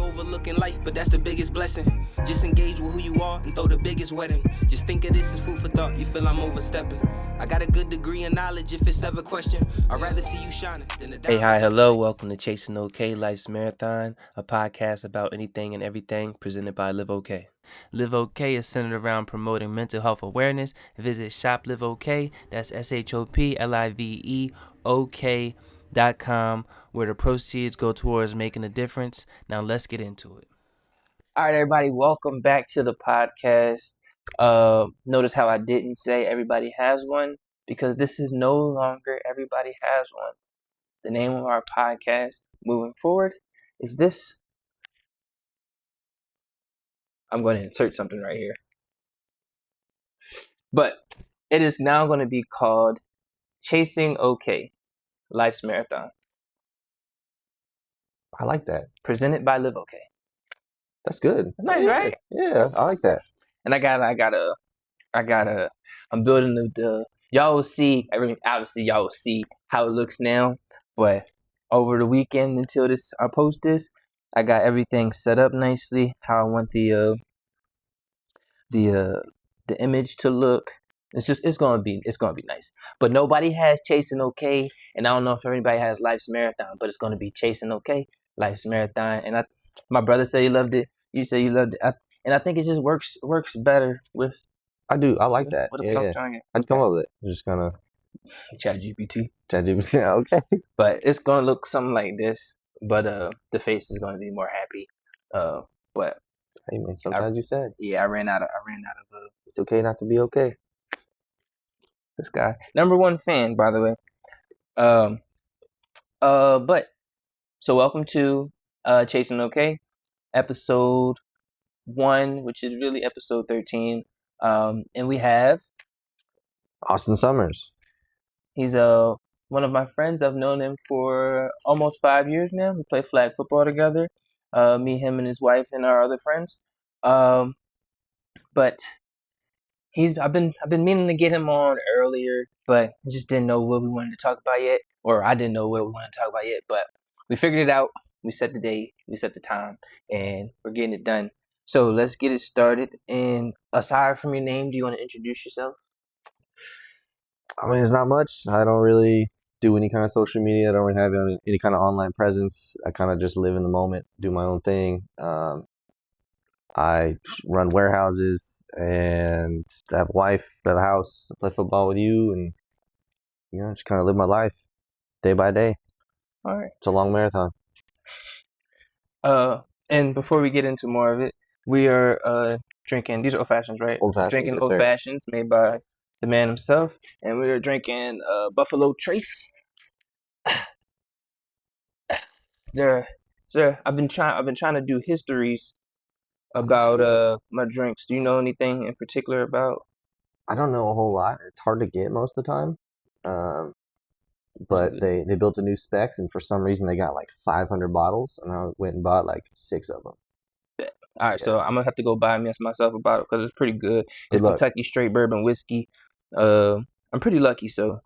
overlooking life, but that's the biggest blessing. Just engage with who you are and throw the biggest wedding. Just think of this as food for thought, you feel I'm overstepping. I got a good degree in knowledge if it's ever question. I'd rather see you shining than the Hey, hi, hello. Welcome to Chasing OK Life's Marathon, a podcast about anything and everything presented by LiveOK. LiveOK is centered around promoting mental health awareness. Visit shopliveok, that's SHOPLIVEOK.com, where the proceeds go towards making a difference. Now let's get into it. All right, everybody, welcome back to the podcast. Notice how I didn't say everybody has one, because this is no longer everybody has one. The name of our podcast moving forward is this. I'm going to insert something right here. But it is now going to be called Chasing OK, Life's Marathon. I like that. Presented by LiveOK. That's good. Nice, right? Yeah, I like that. And I'm building the y'all will see, obviously y'all will see how it looks now, but over the weekend until I post this, I got everything set up nicely, how I want the image to look. It's gonna be nice. But nobody has Chasing OK, and I don't know if everybody has Life's Marathon, but it's gonna be Chasing OK, Life's Marathon. And my brother said he loved it. You say you loved it, and I think it just works better with. I do. I like that. What Yeah. I'd come up with it. I'm just gonna ChatGPT. Yeah, okay. But it's gonna look something like this. But the face is gonna be more happy. But hey man, sometimes you said. Yeah, I ran out of. It's okay not to be okay. This guy, #1 fan, by the way. But so welcome to Chasing OK, episode 1, which is really episode 13. And we have Austin Summers. He's one of my friends. I've known him for almost 5 years now. We play flag football together. Me, him, and his wife, and our other friends. But I've been meaning to get him on earlier, but I just didn't know what we wanted to talk about yet, or I didn't know what we wanted to talk about yet. But we figured it out. We set the date, we set the time, and we're getting it done. So let's get it started. And aside from your name, do you want to introduce yourself? I mean, it's not much. I don't really do any kind of social media. I don't really have any kind of online presence. I kind of just live in the moment, do my own thing. I run warehouses and I have a wife, I have a house, I play football with you, and just kind of live my life day by day. All right. It's a long marathon. And before we get into more of it, we are drinking. These are old fashions, right? Drinking old fashions made by the man himself, and we are drinking Buffalo Trace. Sir, I've been trying to do histories about my drinks. Do you know anything in particular about? I don't know a whole lot. It's hard to get most of the time. But they built a new specs, and for some reason they got like 500 bottles, and I went and bought like 6 of them. All right, so I'm gonna have to go buy myself a bottle because it's pretty good. It's Kentucky straight bourbon whiskey. I'm pretty lucky, so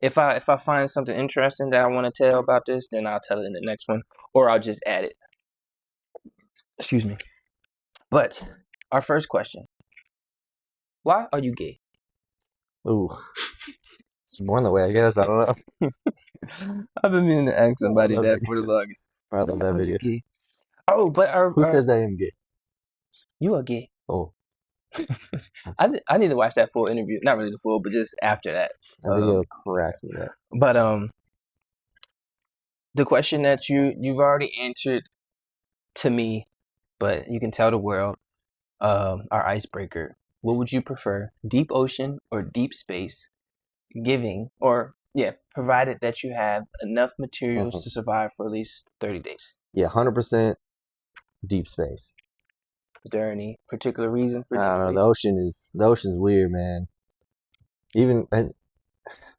if I find something interesting that I want to tell about this, then I'll tell it in the next one, or I'll just add it. Excuse me. But our first question: why are you gay? Ooh, it's born that way, I guess. I don't know. I've been meaning to ask somebody that for the longest. I love that video. Gay? Oh, but who says I am gay? You are gay. Oh. I need to watch that full interview. Not really the full, but just after that. That video cracks me up. But the question that you've already answered to me, but you can tell the world, our icebreaker. What would you prefer, deep ocean or deep space? Provided that you have enough materials to survive for at least 30 days. Yeah, 100% deep space. Is there any particular reason for? I don't know. The ocean's weird, man. Even if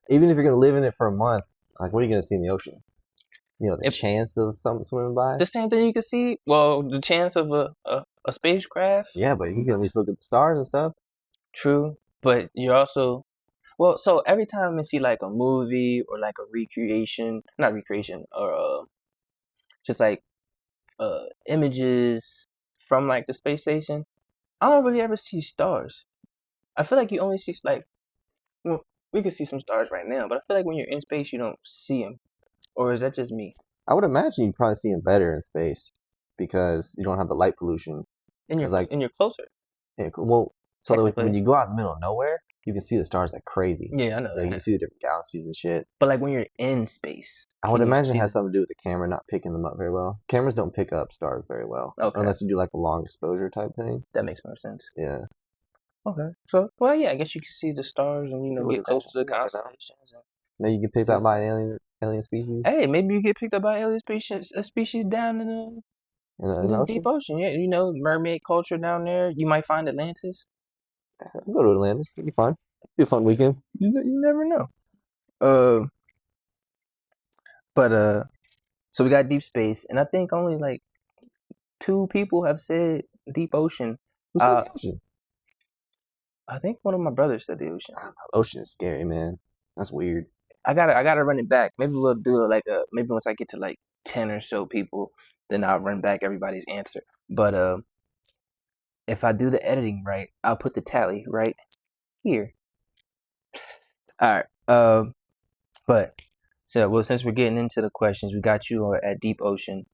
you're gonna live in it for a month, like, what are you gonna see in the ocean? The chance of something swimming by. The same thing you can see. Well, the chance of a spacecraft. Yeah, but you can at least look at the stars and stuff. True, but you're also so every time I see like a movie or like a recreation, not recreation, or just like images from like the space station, I don't really ever see stars. I feel like you only see like, well, we could see some stars right now, but I feel like when you're in space, you don't see them. Or is that just me? I would imagine you probably see them better in space because you don't have the light pollution. And you're closer. Yeah, well, so that when Technically. you go out in the middle of nowhere, you can see the stars like crazy. Yeah, I know Like, you that. can see the different galaxies and shit. But like when you're in space, I would imagine it has something to do with the camera not picking them up very well. Cameras don't pick up stars very well, unless you do like a long exposure type thing. That makes more sense. Yeah. Okay. So, well, yeah, I guess you can see the stars and get close to the constellations. Maybe you get picked up by an alien species. Hey, maybe you get picked up by alien species, a species down in the deep ocean. Yeah, mermaid culture down there. You might find Atlantis. I'll go to Atlantis. It'll be fun. It'll be a fun weekend. You never know. So we got deep space, and I think only like 2 people have said deep ocean. Who said the ocean? I think one of my brothers said the ocean. Ocean is scary, man. That's weird. I gotta run it back. Maybe we'll do it maybe once I get to like 10 or so people, then I'll run back everybody's answer. But if I do the editing right, I'll put the tally right here. All right. But since we're getting into the questions, we got you at deep ocean.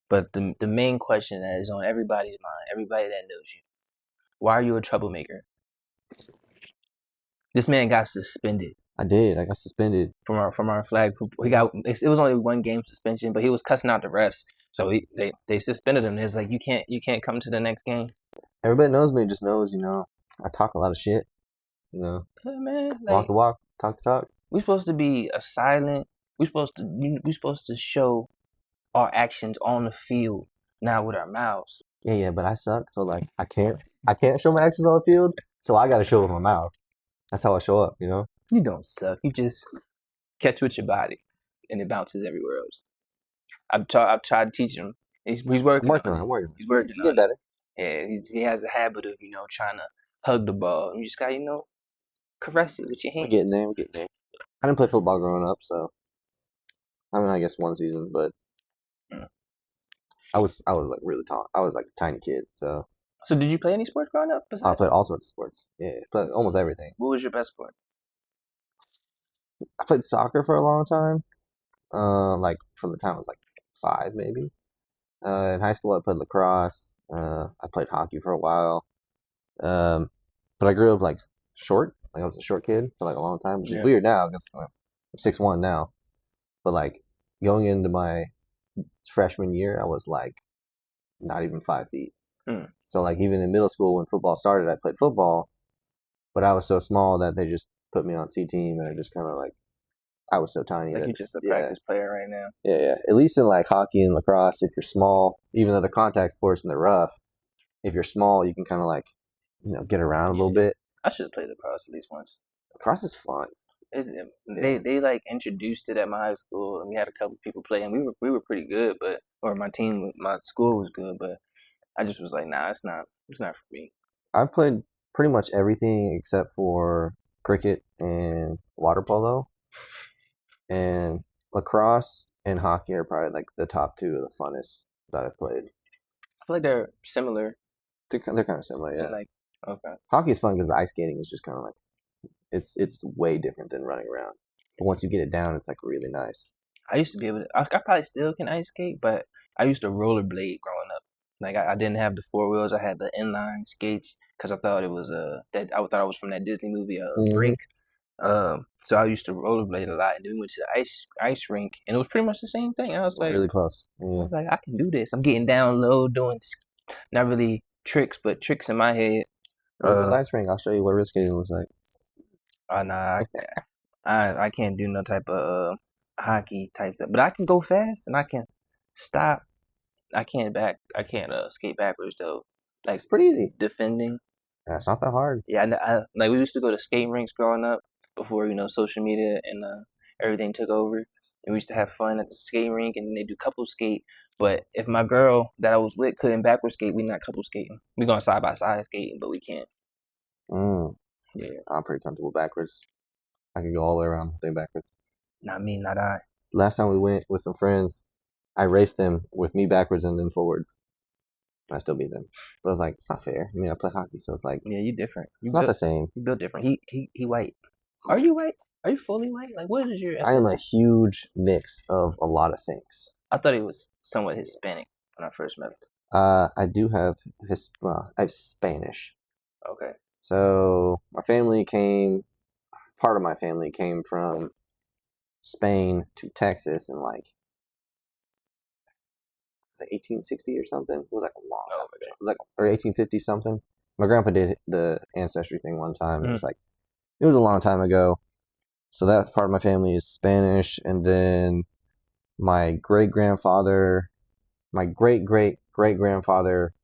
But the main question that is on everybody's mind, everybody that knows you, why are you a troublemaker? This man got suspended. I did. I got suspended from our flag. It was only 1 game suspension, but he was cussing out the refs, so they suspended him. It's like you can't come to the next game. Everybody knows me. Just knows, I talk a lot of shit. Yeah, man, walk the walk, talk the talk. We're supposed to be a silent. We're supposed to show our actions on the field, not with our mouths. Yeah, but I suck. So like, I can't show my actions on the field. So I got to show it with my mouth. That's how I show up. You don't suck. You just catch with your body, and it bounces everywhere else. I've tried to teach him. He's working. I'm working. He's working. He's getting better. Yeah, he has a habit of trying to hug the ball. You just got caress it with your hands. We're getting there. I didn't play football growing up, so I guess 1 season, but I was like really tall. I was like a tiny kid, so. So did you play any sports growing up? I played all sorts of sports. Yeah, played almost everything. What was your best sport? I played soccer for a long time. Like from the time I was like 5, maybe. In high school, I played lacrosse. I played hockey for a while. But I grew up like short. Like I was a short kid for like a long time, which is weird now because I'm 6'1" now. But like going into my freshman year, I was like not even 5 feet. So like even in middle school when football started, I played football, but I was so small that they just put me on C team, and I just kind of like I was so tiny. Like you're just a practice player right now. Yeah. At least in like hockey and lacrosse, if you're small, even though they're contact sports and they're rough, if you're small, you can kind of like get around a little bit. I should have played lacrosse at least once. Lacrosse is fun. They like introduced it at my high school, and we had a couple people play, and we were pretty good, my school was good, but I just was like, nah, it's not for me. I played pretty much everything except for cricket and water polo, and lacrosse and hockey are probably like the top 2 of the funnest that I've played. I feel like they're similar. They're kind of similar, yeah. Like, okay. Hockey is fun because the ice skating is just kind of like it's way different than running around. But once you get it down, it's like really nice. I used to be able to. I probably still can ice skate, but I used to rollerblade growing up. Like I didn't have the 4 wheels. I had the inline skates because I thought it was I thought I was from that Disney movie Brink. So I used to rollerblade a lot, and then we went to the ice rink, and it was pretty much the same thing. I was like really close. Yeah. I was like, I can do this. I'm getting down low, doing not really tricks, but tricks in my head. Ice rink. I'll show you what risk skating looks like. Oh nah, I can't do no type of hockey type stuff, but I can go fast and I can stop. I can't skate backwards though. Like it's pretty easy defending. Yeah, it's not that hard. Yeah, like we used to go to skating rinks growing up before social media and everything took over, and we used to have fun at the skating rink, and they do couple skate. But if my girl that I was with couldn't backward skate, we not couple skating. We going side by side skating, but we can't. Yeah, I'm pretty comfortable backwards. I can go all the way around, thing backwards. Not me, not I. Last time we went with some friends, I raced them with me backwards and them forwards. And I still beat them. But I was like, it's not fair. I mean, I play hockey, so it's like, Yeah, you different. You not the same. You built different. He white. Are you white? Are you fully white? Like, what is your ethnicity? I am a huge mix of a lot of things. I thought he was somewhat Hispanic when I first met him. I do have I have Spanish. Okay. So my family part of my family came from Spain to Texas in like, was it 1860 or something? It was like a long time ago. It was like, or 1850 something. My grandpa did the ancestry thing one time. It was like, it was a long time ago. So that part of my family is Spanish. And then my great grandfather, my great great great grandfather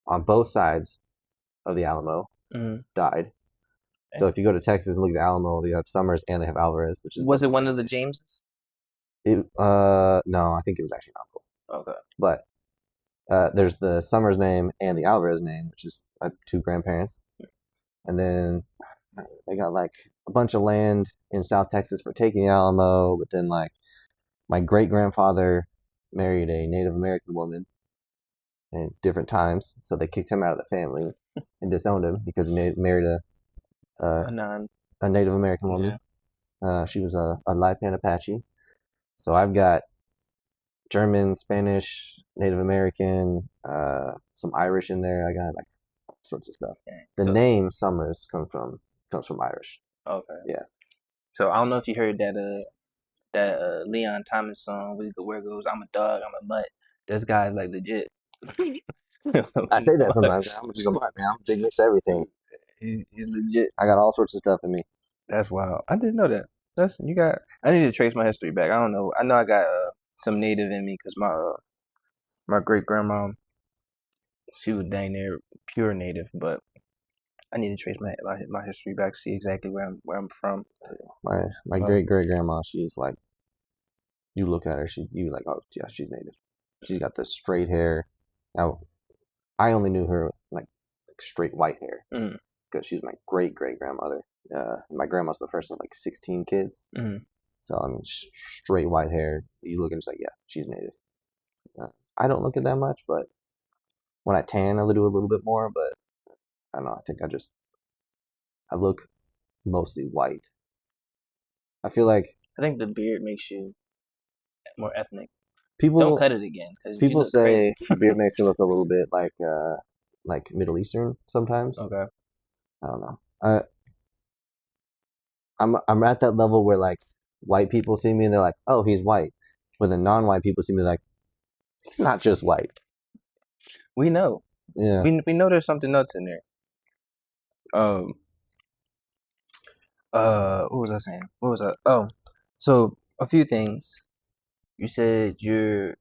on both sides of the Alamo died. So if you go to Texas and look at the Alamo, you have Summers and they have Alvarez, which is. Was it one of the Jameses? No, I think it was actually an uncle. Okay. But there's the Summers name and the Alvarez name, which is two grandparents. And then they got like a bunch of land in South Texas for taking the Alamo. But then like my great grandfather married a Native American woman at different times, so they kicked him out of the family and disowned him because he married a Native American woman. Yeah. She was a Lipan Apache. So I've got German, Spanish, Native American, some Irish in there. I got like all sorts of stuff. The name Summers comes from Irish. Okay. Yeah. So I don't know if you heard that Leon Thomas song where it goes, I'm a dog, I'm a mutt. This guy's like legit. I say that sometimes. I'm just a mutt, man. I'm a big mix of everything. He's legit. I got all sorts of stuff in me. That's wild. I didn't know that. I need to trace my history back. I don't know. I know I got some native in me because my great grandma, she was dang near pure native, but I need to trace my history back to see exactly where I'm from. My great great grandma, she's like, you look at her, you like, oh yeah, she's native. She's got the straight hair. Now, I only knew her with like straight white hair because she was my great great grandmother. My grandma's the first of like 16 kids. So I mean, straight white hair. You look at her, it's like, yeah, she's native. I don't look at that much, but when I tan, I'll do a little bit more. But I don't know. I think I look mostly white. I think the beard makes you more ethnic. People don't cut it again. People say the beard makes you look a little bit like Middle Eastern sometimes. Okay. I don't know. I'm at that level where like white people see me and they're like, oh, he's white. But the non-white people see me like, he's not just white. We know. Yeah. We know there's something else in there. What was I saying? What was I? Oh, so a few things. You said your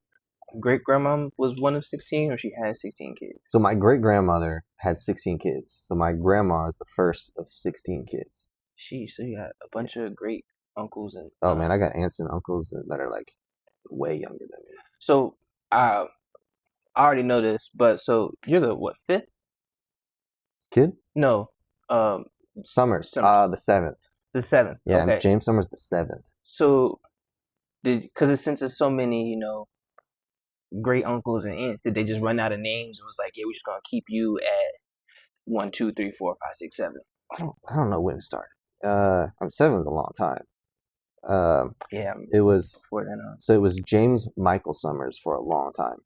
great grandma was one of 16, or she had 16 kids? So my great grandmother had 16 kids. So my grandma is the first of 16 kids. Sheesh, so you got a bunch of great uncles and. Oh man, I got aunts and uncles that are like way younger than me. So I already know this, but so you're the what, fifth kid? No, Summers. The seventh. The seventh. Yeah, okay. James Summers the seventh. So because since there's so many, great uncles and aunts, did they just run out of names and was like, yeah, we're just gonna keep you at 1, 2, 3, 4, 5, 6, 7? I don't know when it started. I'm 7 was a long time. Yeah, it was before then. So it was James Michael Summers for a long time,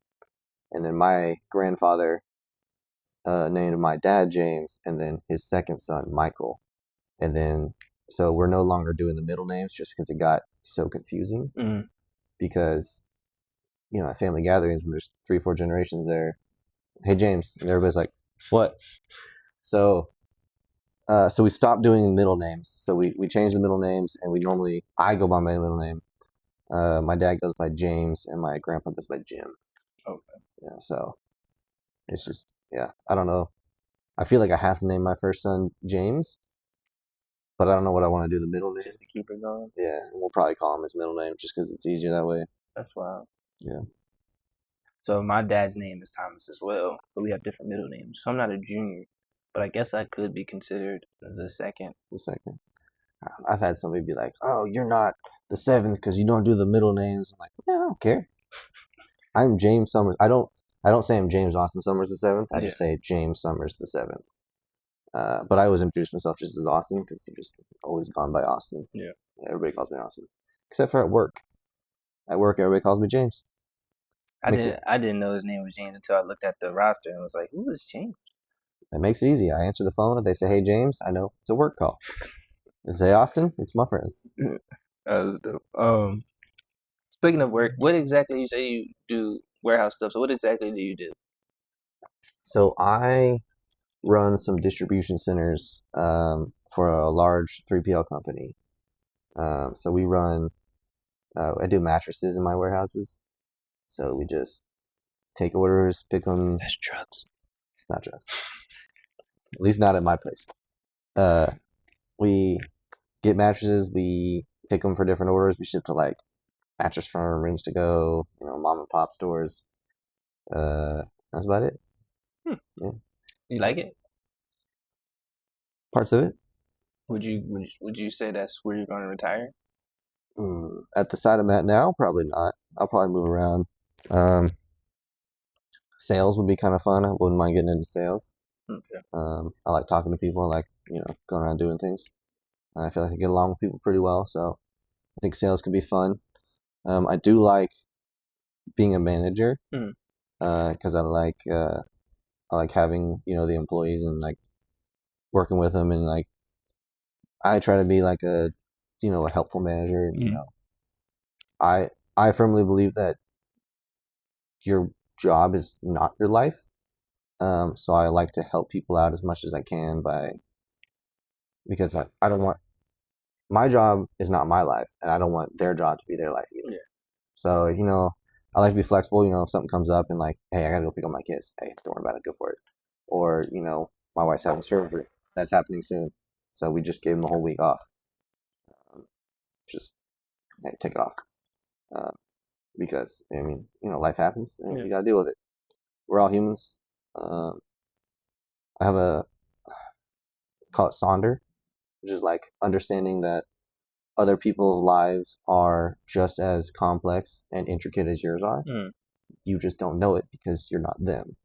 and then my grandfather named my dad James, and then his second son Michael, and then so we're no longer doing the middle names just because it got so confusing. Because at family gatherings when there's 3 or 4 generations there, hey James, and everybody's like, what? So we stopped doing middle names. So we changed the middle names, and I go by my middle name. My dad goes by James, and my grandpa goes by Jim. Okay. Yeah, so it's just, I don't know. I feel like I have to name my first son James, but I don't know what I want to do the middle name. Just to keep it going? Yeah, and we'll probably call him his middle name just because it's easier that way. That's wild. Yeah. So my dad's name is Thomas as well, but we have different middle names. So I'm not a junior, but I guess I could be considered the second. The second. I've had somebody be like, oh, you're not the 7th because you don't do the middle names. I'm like, yeah, I don't care. I'm James Summers. I don't say I'm James Austin Summers the seventh. I just say James Summers the seventh. But I always introduce myself just as Austin because I've just always gone by Austin. Yeah. Everybody calls me Austin, except for at work. At work, everybody calls me James. I didn't know his name was James until I looked at the roster and was like, who is James? That makes it easy. I answer the phone. If they say, "Hey, James," I know it's a work call. They say, "Austin," it's my friends. Speaking of work, what exactly you say you do warehouse stuff? So what exactly do you do? So I run some distribution centers for a large 3PL company. So we run. I do mattresses in my warehouses. So we just take orders, pick them. That's drugs. It's not drugs. At least not at my place. We get mattresses. We pick them for different orders. We ship to like Mattress Firm, Rings to Go, mom and pop stores. That's about it. Yeah. You like it? Parts of it. Would you say that's where you're going to retire? At the side I'm at now, probably not. I'll probably move around. Sales would be kind of fun. I wouldn't mind getting into sales. Okay. I like talking to people. I like going around doing things. I feel like I get along with people pretty well, so I think sales could be fun. I do like being a manager because I like having the employees and like working with them, and like I try to be like a helpful manager. I firmly believe that your job is not your life. So I like to help people out as much as I can because I don't want my job is not my life, and I don't want their job to be their life either. Yeah. So I like to be flexible. If something comes up and like, hey, I gotta go pick up my kids. Hey, don't worry about it. Go for it. Or my wife's having surgery. That's happening soon. So we just gave them the whole week off. Just hey, take it off. Because life happens and you gotta deal with it. We're all humans. I have call it Sonder, which is like understanding that other people's lives are just as complex and intricate as yours are. You just don't know it because you're not them.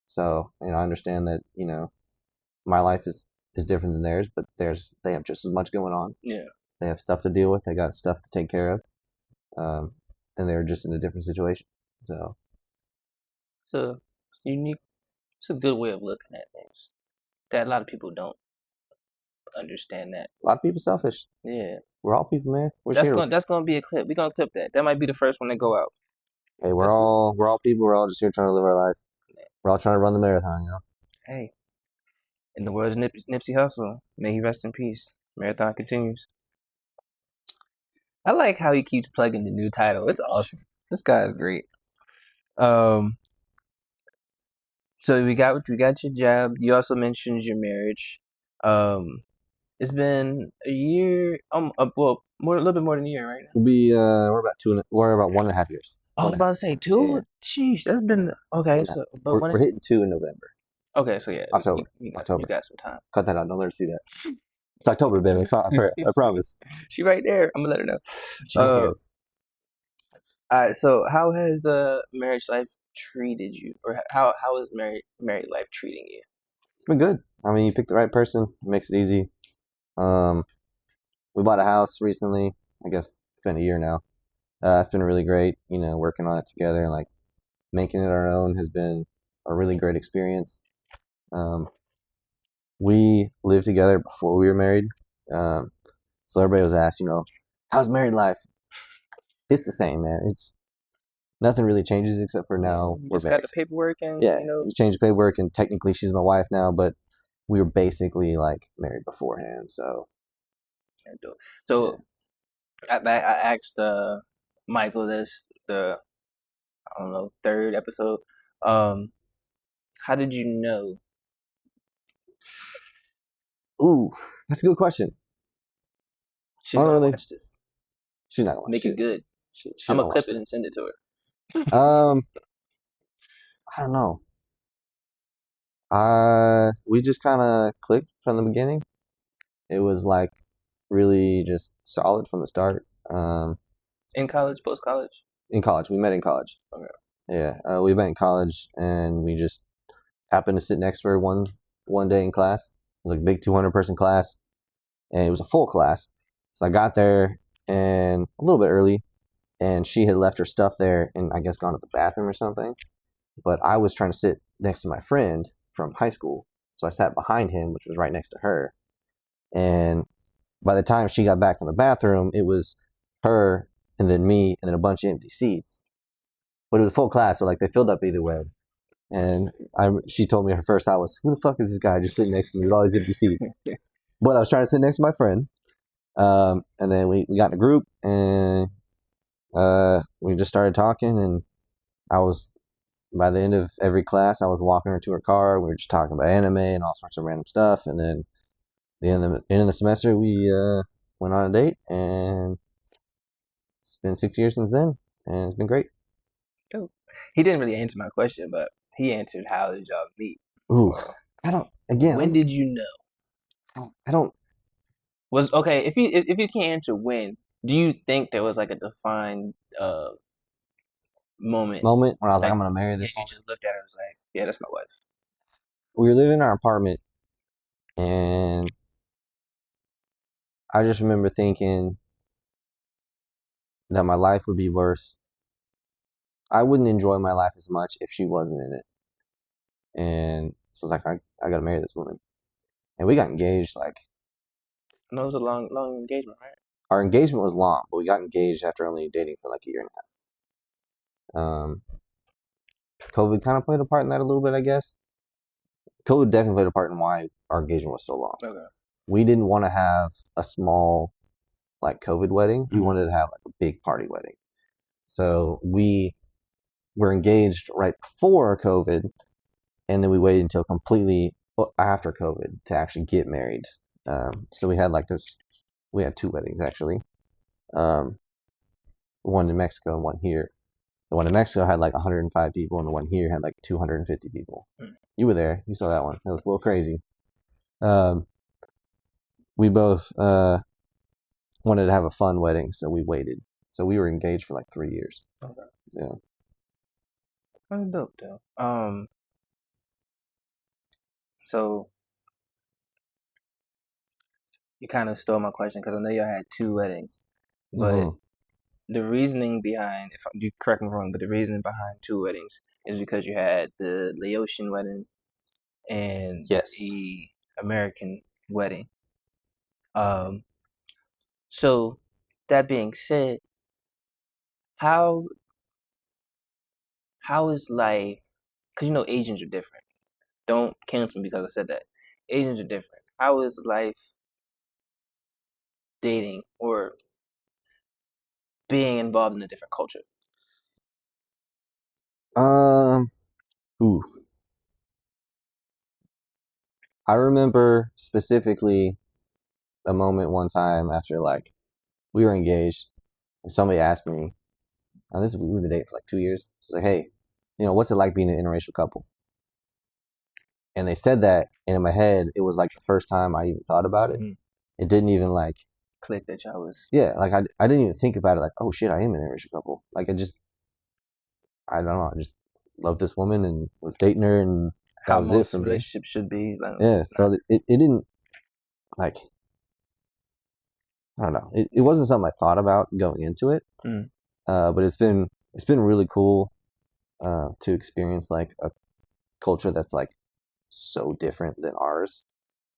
So I understand that my life is different than theirs, but they have just as much going on. Yeah. They have stuff to deal with. They got stuff to take care of, and they're just in a different situation. So it's a unique. It's a good way of looking at things that a lot of people don't understand. That a lot of people selfish. Yeah. We're all people, man. That's gonna be a clip. We're gonna clip that. That might be the first one to go out. Hey, we're all people. We're all just here trying to live our life. We're all trying to run the marathon, Hey, in the words of Nipsey Hussle, may he rest in peace. Marathon continues. I like how he keeps plugging the new title. It's awesome. This guy is great. So we got your job. You also mentioned your marriage. It's been a year. A little bit more than a year, right now. We'll be we're about 1.5 years. I was about to say 2. Yeah. Jeez, that's been okay. So, but we're hitting 2 in November. Okay, so yeah, October. You got some time. Cut that out. Don't let her see that. It's October, baby. I promise. She right there. I'm gonna let her know. She hears. All right. So, how has marriage life treated you, or how is married life treating you? It's been good. I mean, you pick the right person. It makes it easy. We bought a house recently. I guess it's been a year now. It's been really great. Working on it together and like making it our own has been a really great experience. We lived together before we were married. So everybody was asked, how's married life? It's the same, man. It's nothing really changes except for now we're married. Got the paperwork and you change the paperwork and technically she's my wife now, but we were basically like married beforehand. So I asked Michael this the third episode. How did you know? Ooh, that's a good question. She's gonna watch this. She's not gonna watch Make it good. I'm gonna clip it and send it to her. I don't know. We just kind of clicked from the beginning. It was like really just solid from the start. In college, post college? In college, we met in college. Okay. Yeah, we met in college, and we just happened to sit next to her one day in class. It was like a big 200-person class, and it was a full class. So I got there and a little bit early, and she had left her stuff there and I guess gone to the bathroom or something. But I was trying to sit next to my friend from high school, so I sat behind him, which was right next to her. And by the time she got back from the bathroom, it was her and then me and then a bunch of empty seats. But it was a full class, so like they filled up either way. And she told me her first thought was, "Who the fuck is this guy just sitting next to me with all these empty seats?" But I was trying to sit next to my friend. And then we got in a group, and we just started talking. And I was, by the end of every class, I was walking her to her car. We were just talking about anime and all sorts of random stuff. And then the end of the semester, we went on a date, and it's been 6 years since then, and it's been great. Dope. He didn't really answer my question, but he answered, "How did y'all meet?" Ooh, I don't. Again, when did you know? I don't. Was okay if you can't answer when. Do you think there was like a defined moment Moment where I was like, I'm gonna marry this woman? You just looked at her and was like, yeah, that's my wife. We were living in our apartment, and I just remember thinking that my life would be worse. I wouldn't enjoy my life as much if she wasn't in it. And so I was like, I gotta marry this woman. And we got engaged like. No, it was a long engagement, right? Our engagement was long, but we got engaged after only dating for like a year and a half. COVID kind of played a part in that a little bit, I guess. COVID definitely played a part in why our engagement was so long. Okay. We didn't want to have a small, like, COVID wedding. We wanted to have like a big party wedding. So we were engaged right before COVID, and then we waited until completely after COVID to actually get married. So we had like this. We had two weddings actually. One in Mexico and one here. The one in Mexico had like 105 people, and the one here had like 250 people. You were there. You saw that one. It was a little crazy. We both wanted to have a fun wedding, so we waited. So we were engaged for like 3 years. Okay. Yeah. That's dope, though. So you kind of stole my question because I know y'all had two weddings, but the reasoning behind, if you correct me if I'm wrong, but the reasoning behind two weddings is because you had the Laotian wedding and the American wedding. So that being said, how is life? Because you know Asians are different. Don't cancel me because I said that. Asians are different. How is life dating or being involved in a different culture? Ooh. I remember specifically a moment one time after like we were engaged, and somebody asked me, we've been dating for like 2 years. So like, hey, what's it like being an interracial couple? And they said that, and in my head, it was like the first time I even thought about it. It didn't even like click that y'all was. Yeah, like I didn't even think about it. Like, oh shit, I am an interracial couple. Like I don't know. I just loved this woman and was dating her, and that how was most it for me. relationships should be. Like, yeah, so it didn't like. I don't know. It wasn't something I thought about going into it, but it's been really cool to experience like a culture that's like so different than ours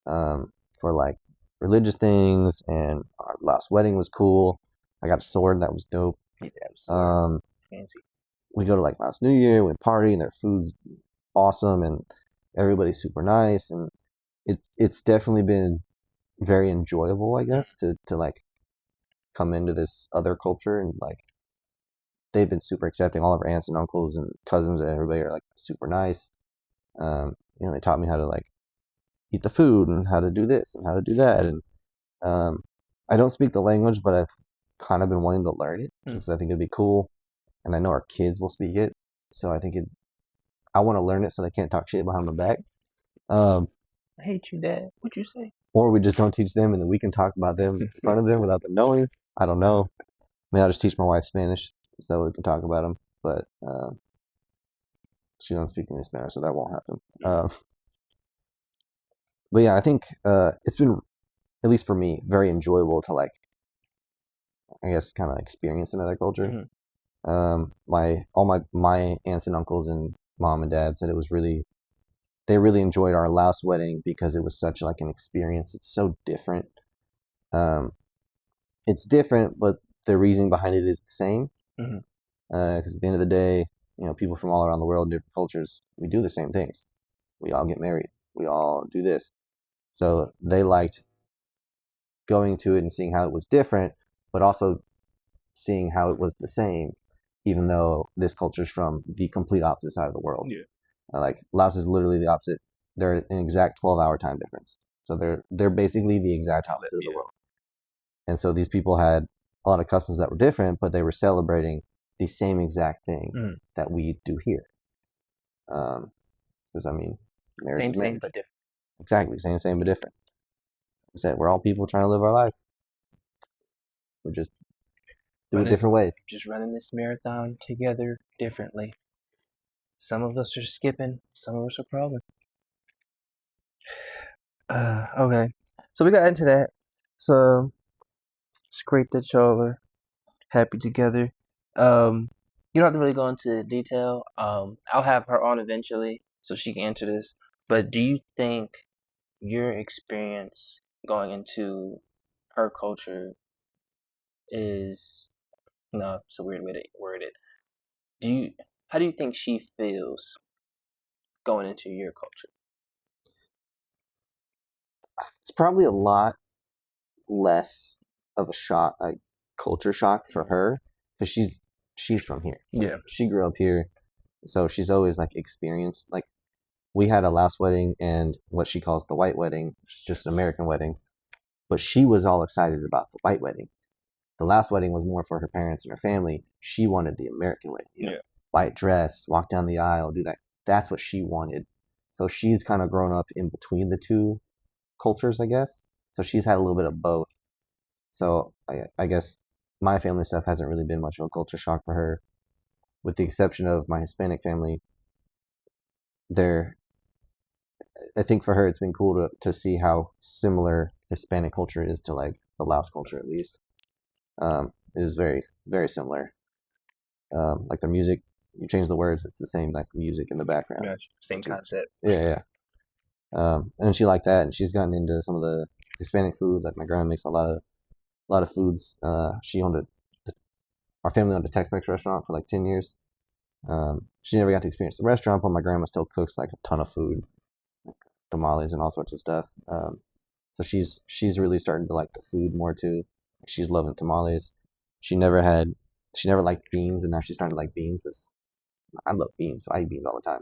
for like religious things. And our last wedding was cool. I got a sword that was dope. Fancy. We go to like last New Year, we party, and their food's awesome, and everybody's super nice, and it's definitely been very enjoyable, I guess, to like come into this other culture. And like they've been super accepting. All of our aunts and uncles and cousins and everybody are like super nice. They taught me how to like eat the food and how to do this and how to do that. And I don't speak the language, but I've kind of been wanting to learn it because I think it'd be cool, and I know our kids will speak it, so I think I want to learn it so they can't talk shit behind my back. I hate you, Dad. What'd you say? Or we just don't teach them, and then we can talk about them in front of them without them knowing. I don't know. Maybe I'll just teach my wife Spanish so we can talk about them. But She doesn't speak any Spanish, so that won't happen. But yeah, I think it's been, at least for me, very enjoyable to like, I guess, kind of experience another culture. My aunts and uncles and mom and dad said it was really, they really enjoyed our last wedding because it was such like an experience. It's so different. It's different, but the reasoning behind it is the same. Because at the end of the day, you know, people from all around the world, different cultures, we do the same things. We all get married. We all do this. So they liked going to it and seeing how it was different, but also seeing how it was the same, even though this culture is from the complete opposite side of the world. Yeah. Like Laos is literally the opposite. They're an exact 12-hour time difference. So they're basically the exact opposite of the world. And so these people had a lot of customs that were different, but they were celebrating the same exact thing that we do here. Because I mean, marriage Same, but different. Exactly, same, but different. I said we're all people trying to live our life. We're just do it different ways. Just running this marathon together differently. Some of us are skipping, some of us are crawling. Okay, so we got into that. So it's great that y'all are happy together. You don't have to really go into detail. I'll have her on eventually so she can answer this. But do you think your experience going into her culture is, no, it's a weird way to word it. How do you think she feels going into your culture? It's probably a lot less of a shock, like culture shock for her, because she's from here. So she grew up here, so she's always like experienced. Like we had a last wedding and what she calls the white wedding, which is just an American wedding, but she was all excited about the white wedding. The last wedding was more for her parents and her family. She wanted the American wedding. You know, white dress, walk down the aisle, do that. That's what she wanted. So she's kind of grown up in between the two cultures, I guess. So she's had a little bit of both. So I guess my family stuff hasn't really been much of a culture shock for her, with the exception of my Hispanic family. I think for her it's been cool to see how similar Hispanic culture is to like the Laos culture, at least. It is very, very similar. Like their music, you change the words, it's the same like music in the background. Gotcha. Same concept. Yeah. And she liked that, and she's gotten into some of the Hispanic foods. Like my grandma makes a lot of foods. She owned our family owned a Tex-Mex restaurant for like 10 years. She never got to experience the restaurant, but my grandma still cooks like a ton of food, like tamales and all sorts of stuff. So she's really starting to like the food more too. She's loving tamales. She never liked beans, and now she's starting to like beans. But I love beans, so I eat beans all the time.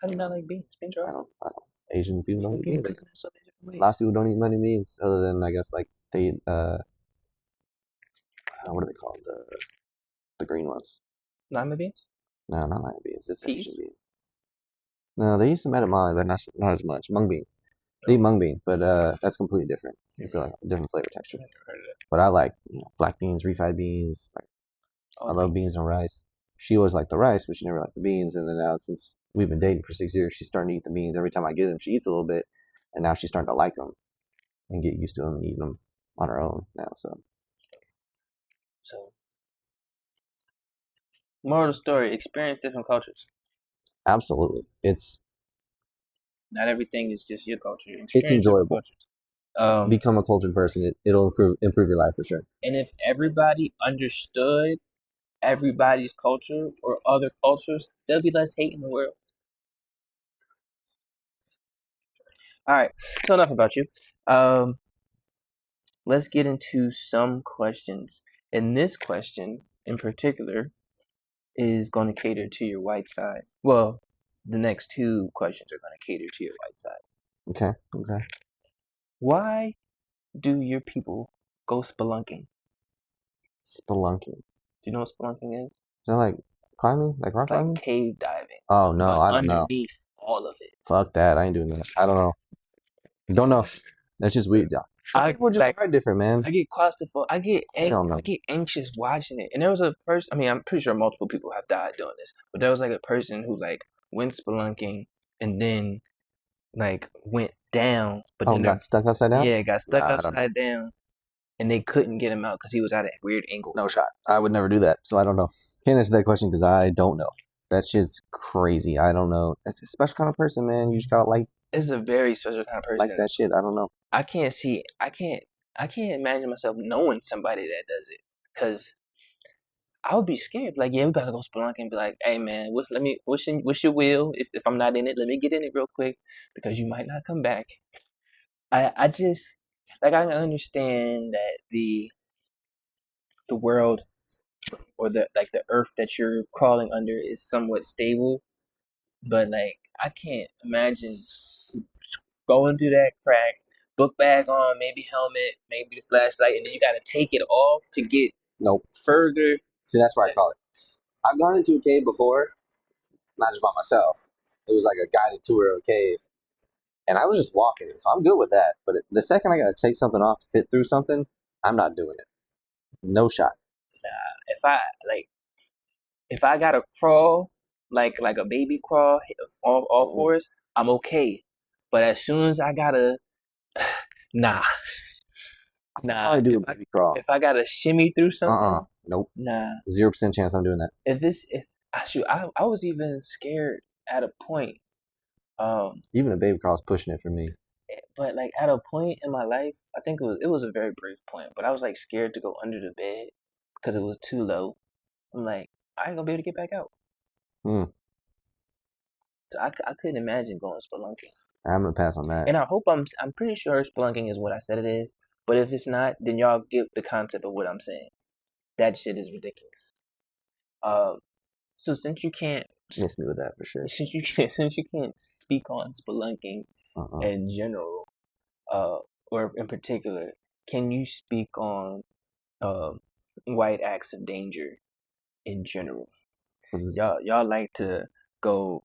How do you not like beans? Beans are I don't. Asian people don't eat beans. So many different ways. A lot of people don't eat many beans, other than I guess like they eat what are they called, the green ones? Lima beans? No, not lima beans. It's Peas? Asian bean. No, they use some edamame, but not as much. Mung bean. They eat mung bean, but that's completely different. It's a different flavor texture. But I like black beans, refried beans. Like, I love beans and rice. She always liked the rice, but she never liked the beans. And then now, since we've been dating for 6 years, she's starting to eat the beans. Every time I get them, she eats a little bit, and now she's starting to like them and get used to them and eating them on her own now. So moral of the story: experience different cultures. absolutely, it's not everything is just your culture. It's enjoyable. Become a cultured person. It'll improve your life for sure. And if everybody understood everybody's culture or other cultures, there'll be less hate in the world. All right, so enough about you. Let's get into some questions. And this question in particular is going to cater to your white side. Well, the next two questions are going to cater to your white side. Okay. Why do your people go spelunking? Spelunking. Do you know what spelunking is? Is that like climbing? Like rock climbing? Like cave diving. Oh, no, I don't know. Underneath all of it. Fuck that. I ain't doing that. I don't know. Don't know. That's just weird. Some people just are different, man. I get claustrophobic. I get anxious watching it. And there was a person, I mean, I'm pretty sure multiple people have died doing this, but there was like a person who like went spelunking, and then like went down, but then got stuck upside down? Yeah, got stuck Nah, I don't know. upside down, and they couldn't get him out because he was at a weird angle. No shot. I would never do that, so I don't know. Can't answer that question because I don't know. That shit's crazy. I don't know. It's a special kind of person, man. You just gotta like. It's a very special kind of person. Like that shit. I don't know. I can't imagine myself knowing somebody that does it, because I would be scared. Like, yeah, we gotta go spelunking and be like, hey man, what's your will? If I'm not in it, let me get in it real quick because you might not come back. I just like, I understand that the world, or the earth that you're crawling under, is somewhat stable, but like, I can't imagine going through that crack, book bag on, maybe helmet, maybe the flashlight, and then you gotta take it off to get further. See, that's why I call it. I've gone into a cave before, not just by myself. It was like a guided tour of a cave, and I was just walking it, so I'm good with that. But the second I gotta take something off to fit through something, I'm not doing it. No shot. Nah, if I gotta crawl like a baby crawl, all fours, I'm okay. But as soon as I gotta, nah. I do a baby crawl. If I gotta shimmy through something, nope. Nah. 0% chance I'm doing that. I was even scared at a point. Even a baby crawl's pushing it for me. But like, at a point in my life, I think it was a very brief point, but I was like scared to go under the bed because it was too low. I'm like, I ain't gonna be able to get back out. So I couldn't imagine going spelunking. I'm gonna pass on that. And I hope I'm pretty sure spelunking is what I said it is. But if it's not, then y'all get the concept of what I'm saying. That shit is ridiculous. So since you can't miss me with that for sure. Since you can't speak on spelunking in general, or in particular, can you speak on white acts of danger in general? Y'all like to go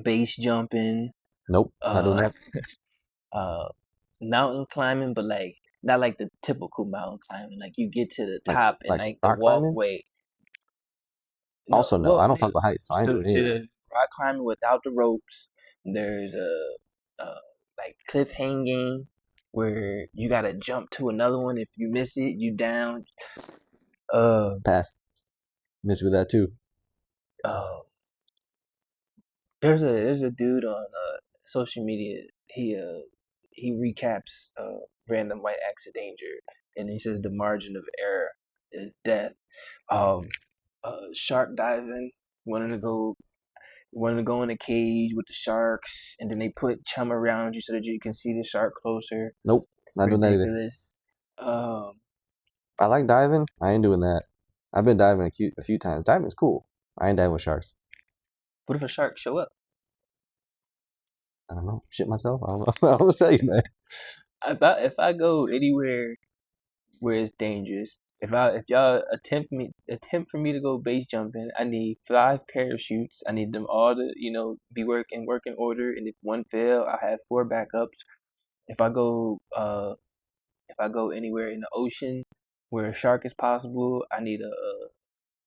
base jumping. Nope, not doing that. Mountain climbing, but like not like the typical mountain climbing. Like, you get to the top and like the walkway. Also, no, I don't fuck with heights, so I ain't doing either. Rock climbing without the ropes. There's like cliff hanging, where you gotta jump to another one. If you miss it, you down. Pass. Miss with that too. There's a dude on social media. He recaps random white acts of danger, and he says the margin of error is death. Shark diving. Wanted to go in a cage with the sharks, and then they put chum around you so that you can see the shark closer. Nope, not doing that either. I like diving. I ain't doing that. I've been diving a few times. Diving's cool. I ain't diving with sharks. What if a shark show up? I don't know. Shit myself. I don't know. I'm gonna tell you, man. If I go anywhere where it's dangerous, if y'all attempt for me to go base jumping, I need 5 parachutes. I need them all to be working order, and if one fail, I have 4 backups. If I go anywhere in the ocean where a shark is possible, I need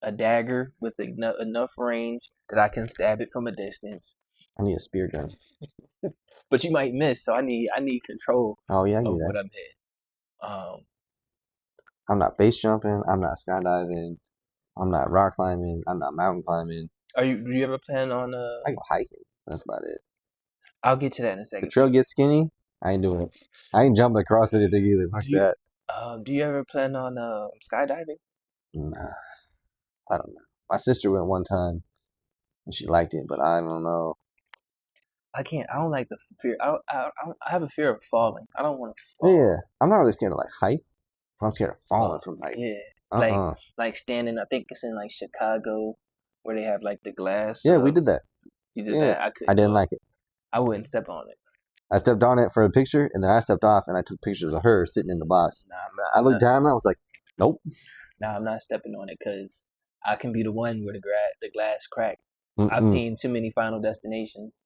a dagger with enough range that I can stab it from a distance. I need a spear gun. But you might miss, so I need control. Oh yeah, I of need what that. I'm hitting. I'm not base jumping. I'm not skydiving. I'm not rock climbing. I'm not mountain climbing. Do you ever plan on I go hiking. That's about it. I'll get to that in a second. The trail gets skinny. I ain't doing it. I ain't jumping across anything either. Fuck that. Do you ever plan on skydiving? Nah, I don't know. My sister went one time, and she liked it, but I don't know. I can't. I don't like the fear. I have a fear of falling. I don't want to fall. Yeah, I'm not really scared of like heights, but I'm scared of falling from heights. Yeah, like standing. I think it's in like Chicago, where they have like the glass. Yeah, we did that. You did that? I didn't like it. I wouldn't step on it. I stepped on it for a picture, and then I stepped off, and I took pictures of her sitting in the box. I looked down, and I was like, nope. Nah, I'm not stepping on it because I can be the one where the glass cracked. I've seen too many Final Destinations,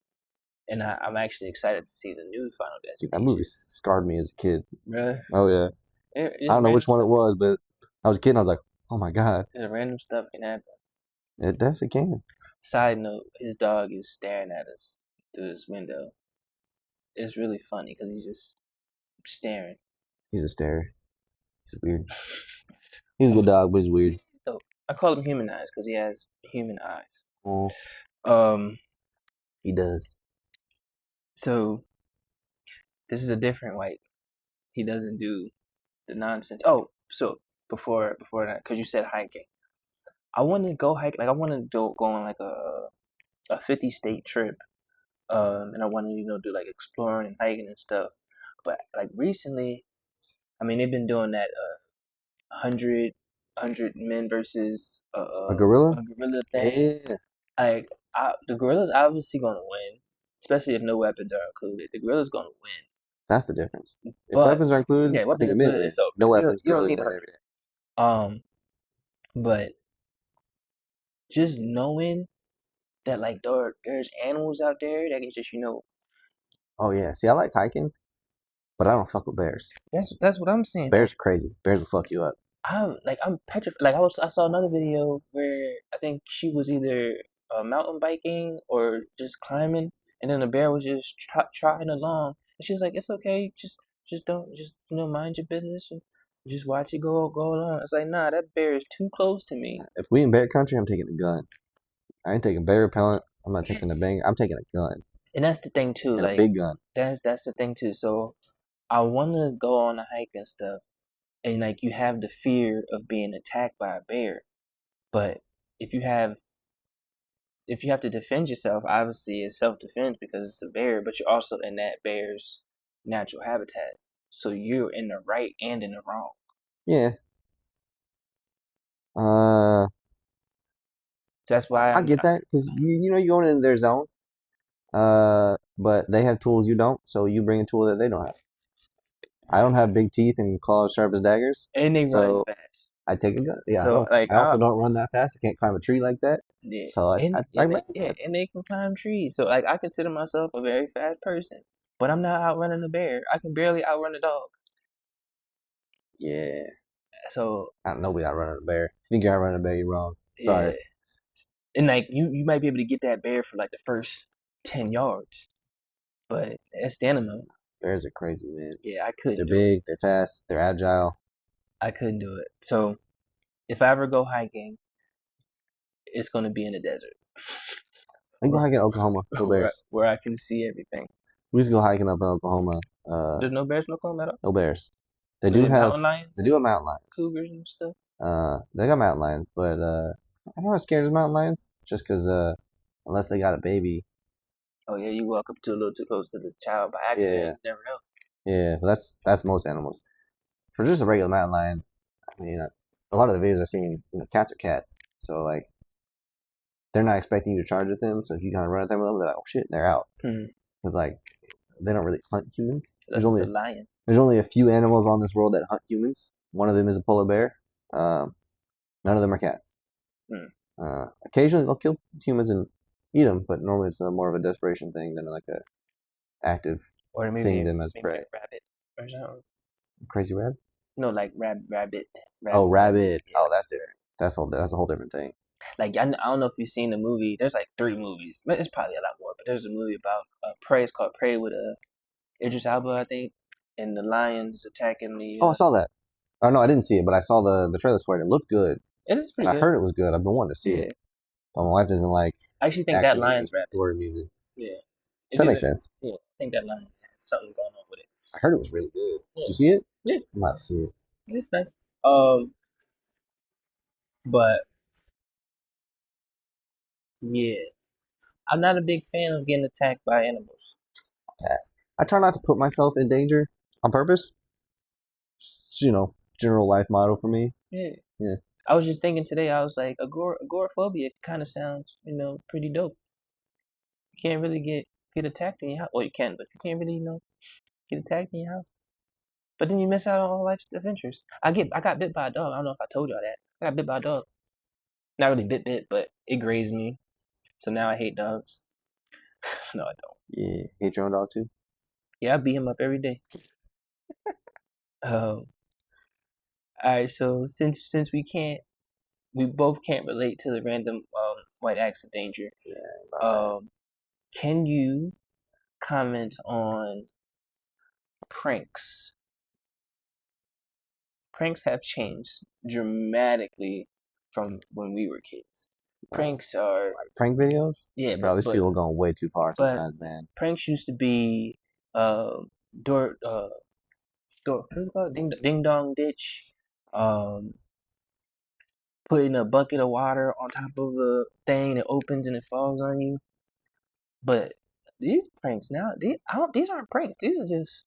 and I'm actually excited to see the new Final Destination. That movie scarred me as a kid. Really? Oh yeah. I don't know which one it was, but I was a kid, and I was like, oh my god. Random stuff can happen. It definitely can. Side note: his dog is staring at us through his window. It's really funny because he's just staring. He's a starer. He's weird. He's a good dog, but he's weird. So I call him human eyes because he has human eyes. Oh, He does. So this is a different white. He doesn't do the nonsense. Oh, so before that, because you said hiking, I want to go hike. Like I want to go on like a 50-state trip. And I want to do like exploring and hiking and stuff. But like recently, I mean they've been doing that 100 men versus A gorilla? a gorilla thing. Yeah. Like the gorilla's obviously gonna win, especially if no weapons are included. The gorilla's gonna win. That's the difference. If But weapons are included, yeah, I weapons think a men included. win. So No weapons, you don't gorillas need win a every day. But just knowing that like there's animals out there that can just Oh yeah. See, I like hiking, but I don't fuck with bears. that's what I'm saying. Bears are crazy. Bears will fuck you up. I'm petrified. Like I saw another video where I think she was either mountain biking or just climbing, and then the bear was just trotting along, and she was like, "It's okay, just don't mind your business and just watch it go along." It's like, nah, that bear is too close to me. If we in bear country, I'm taking a gun. I ain't taking bear repellent. I'm not taking a bang. I'm taking a gun. And that's the thing too, And like a big gun. that's the thing too. So I want to go on a hike and stuff, and like you have the fear of being attacked by a bear, but if you have to defend yourself, obviously it's self-defense because it's a bear, but you're also in that bear's natural habitat. So you're in the right and in the wrong. Yeah. So that's why I get that because you're going into their zone. But they have tools you don't, so you bring a tool that they don't have. I don't have big teeth and claws sharp as daggers, and they run so fast. I take a gun. Yeah, So like I also don't run that fast. I can't climb a tree like that. yeah, So I bring a gun. and they can climb trees. So like I consider myself a very fast person, but I'm not outrunning a bear. I can barely outrun a dog. Yeah. So I don't know. We outrunning a bear. If you think you're outrunning a bear, you're wrong. Sorry. yeah. And like you might be able to get that bear for like the first 10 yards, but that's stamina. Bears are crazy, man. Yeah, I couldn't. They're big. They're fast. They're agile. I couldn't do it. So if I ever go hiking, it's gonna be in the desert. We go hiking in Oklahoma. No bears. Where I can see everything. We used to go hiking up in Oklahoma. There's no bears in Oklahoma at all? No bears. They Are do there have mountain lions? They do have mountain lions. Cougars and stuff. They got mountain lions, but I'm not scared of mountain lions just because unless they got a baby. Oh yeah, you walk up a little too close to the child by accident. Yeah. You never know. Yeah, but that's most animals. For just a regular mountain lion, I mean, a lot of the videos I've seen, cats are cats. So like, they're not expecting you to charge at them. So if you kind of run at them, they're like, oh shit, they're out. Because like, they don't really hunt humans. That's the lion. There's only a few animals on this world that hunt humans. One of them is a polar bear. None of them are cats. Occasionally they'll kill humans and eat them, but normally it's more of a desperation thing than like a active seeing them as prey. Rabbit or something. Crazy rabbit? No, like rabbit. Oh, rabbit. Yeah. Oh, that's different. That's a whole different thing. Like I don't know if you've seen the movie. There's like 3 movies. It's probably a lot more, but there's a movie about Prey. It's called Prey with Idris Elba, I think, and the lions attacking the. Oh, I saw that. Oh no, I didn't see it, but I saw the trailers for it. It looked good. It is pretty and good. I heard it was good. I've been wanting to see it, but my wife doesn't like. I actually think that lion's rabbit. Story music. Yeah, That makes sense. Yeah, I think that lion has something going on with it. I heard it was really good. Yeah. Did you see it? Yeah, I'm about to see it. it's nice. But yeah, I'm not a big fan of getting attacked by animals. Pass. I try not to put myself in danger on purpose. Just, general life motto for me. Yeah. I was just thinking today. I was like, agoraphobia kind of sounds, pretty dope. You can't really get attacked in your house. Well, you can, but you can't really, get attacked in your house. But then you miss out on all life's adventures. I got bit by a dog. I don't know if I told y'all that. I got bit by a dog. Not really bit, but it grazed me. So now I hate dogs. No, I don't. Yeah, hate your own dog too. Yeah, I beat him up every day. All right. So since we both can't relate to the random white acts of danger. Yeah. Can you comment on pranks? Pranks have changed dramatically from when we were kids. Pranks are like prank videos. yeah, Bro, these people going way too far but sometimes, man. pranks used to be door what's it called? Ding dong ditch. Putting a bucket of water on top of a thing, it opens and it falls on you. But these pranks now, these aren't pranks. These are just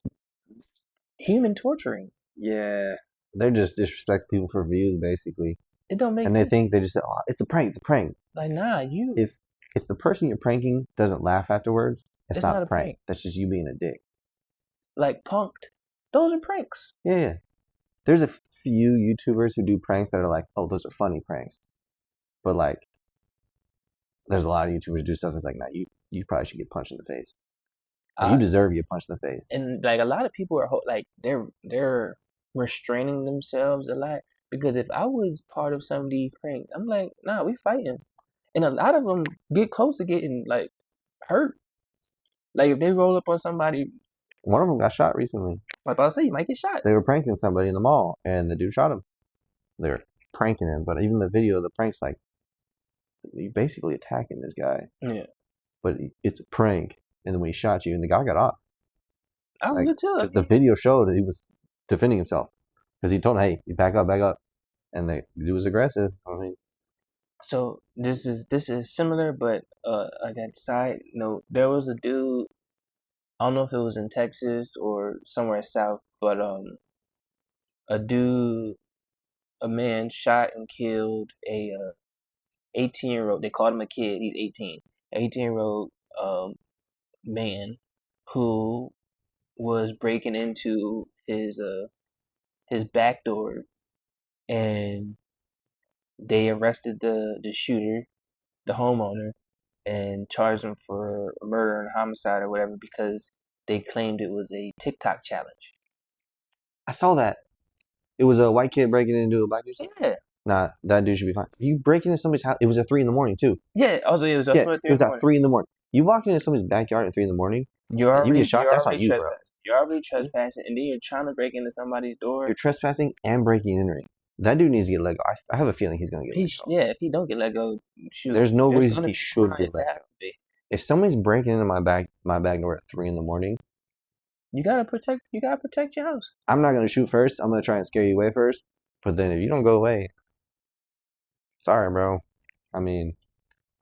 human torturing. Yeah, they're just disrespecting people for views, basically. It don't make and they think they just say, "Oh, it's a prank. It's a prank." Like, nah, you. If the person you're pranking doesn't laugh afterwards, it's not not a a prank. prank. That's just you being a dick. Like punked. Those are pranks. Yeah. There's a few YouTubers who do pranks that are like, oh, those are funny pranks. But like, there's a lot of YouTubers who do stuff that's like, nah, you probably should get punched in the face. Like, you deserve to get punched in the face. And like a lot of people are like they're restraining themselves a lot, because if I was part of some of these pranks, I'm like, nah, we fighting. And a lot of them get close to getting like hurt. Like if they roll up on somebody, one of them got shot recently. like I say, you might get shot. They were pranking somebody in the mall, and the dude shot him. They were pranking him, but even the video of the prank's like, you're basically attacking this guy. Yeah. But it's a prank, and then when he shot you, and the guy got off. I was too. Because the video showed that he was defending himself. Because he told him, hey, you back up. And the dude was aggressive. I mean, so this is similar, but again, side note, there was a dude. I don't know if it was in Texas or somewhere south, but a man shot and killed a 18-year-old. They called him a kid. He's 18. 18-year-old man who was breaking into his back door, and they arrested the shooter, the homeowner, and charged him for murder and homicide or whatever, because they claimed it was a TikTok challenge. I saw that. It was a white kid breaking into a black dude. Yeah. Nah, that dude should be fine. You break into somebody's house. It was at 3 a.m. too. Yeah. Also, it was at 3 It was at 3 a.m. You walk into somebody's backyard at 3 a.m. You get shot. That's on you, bro. You're already trespassing, and then you're trying to break into somebody's door. You're trespassing and breaking and entering. That dude needs to get let go. I have a feeling he's gonna get let go. Yeah, if he don't get let go, shoot. There's no reason he should get let go. If somebody's breaking into my back door at 3 a.m, you gotta protect your house. I'm not gonna shoot first. I'm gonna try and scare you away first. But then if you don't go away, sorry, bro. I mean,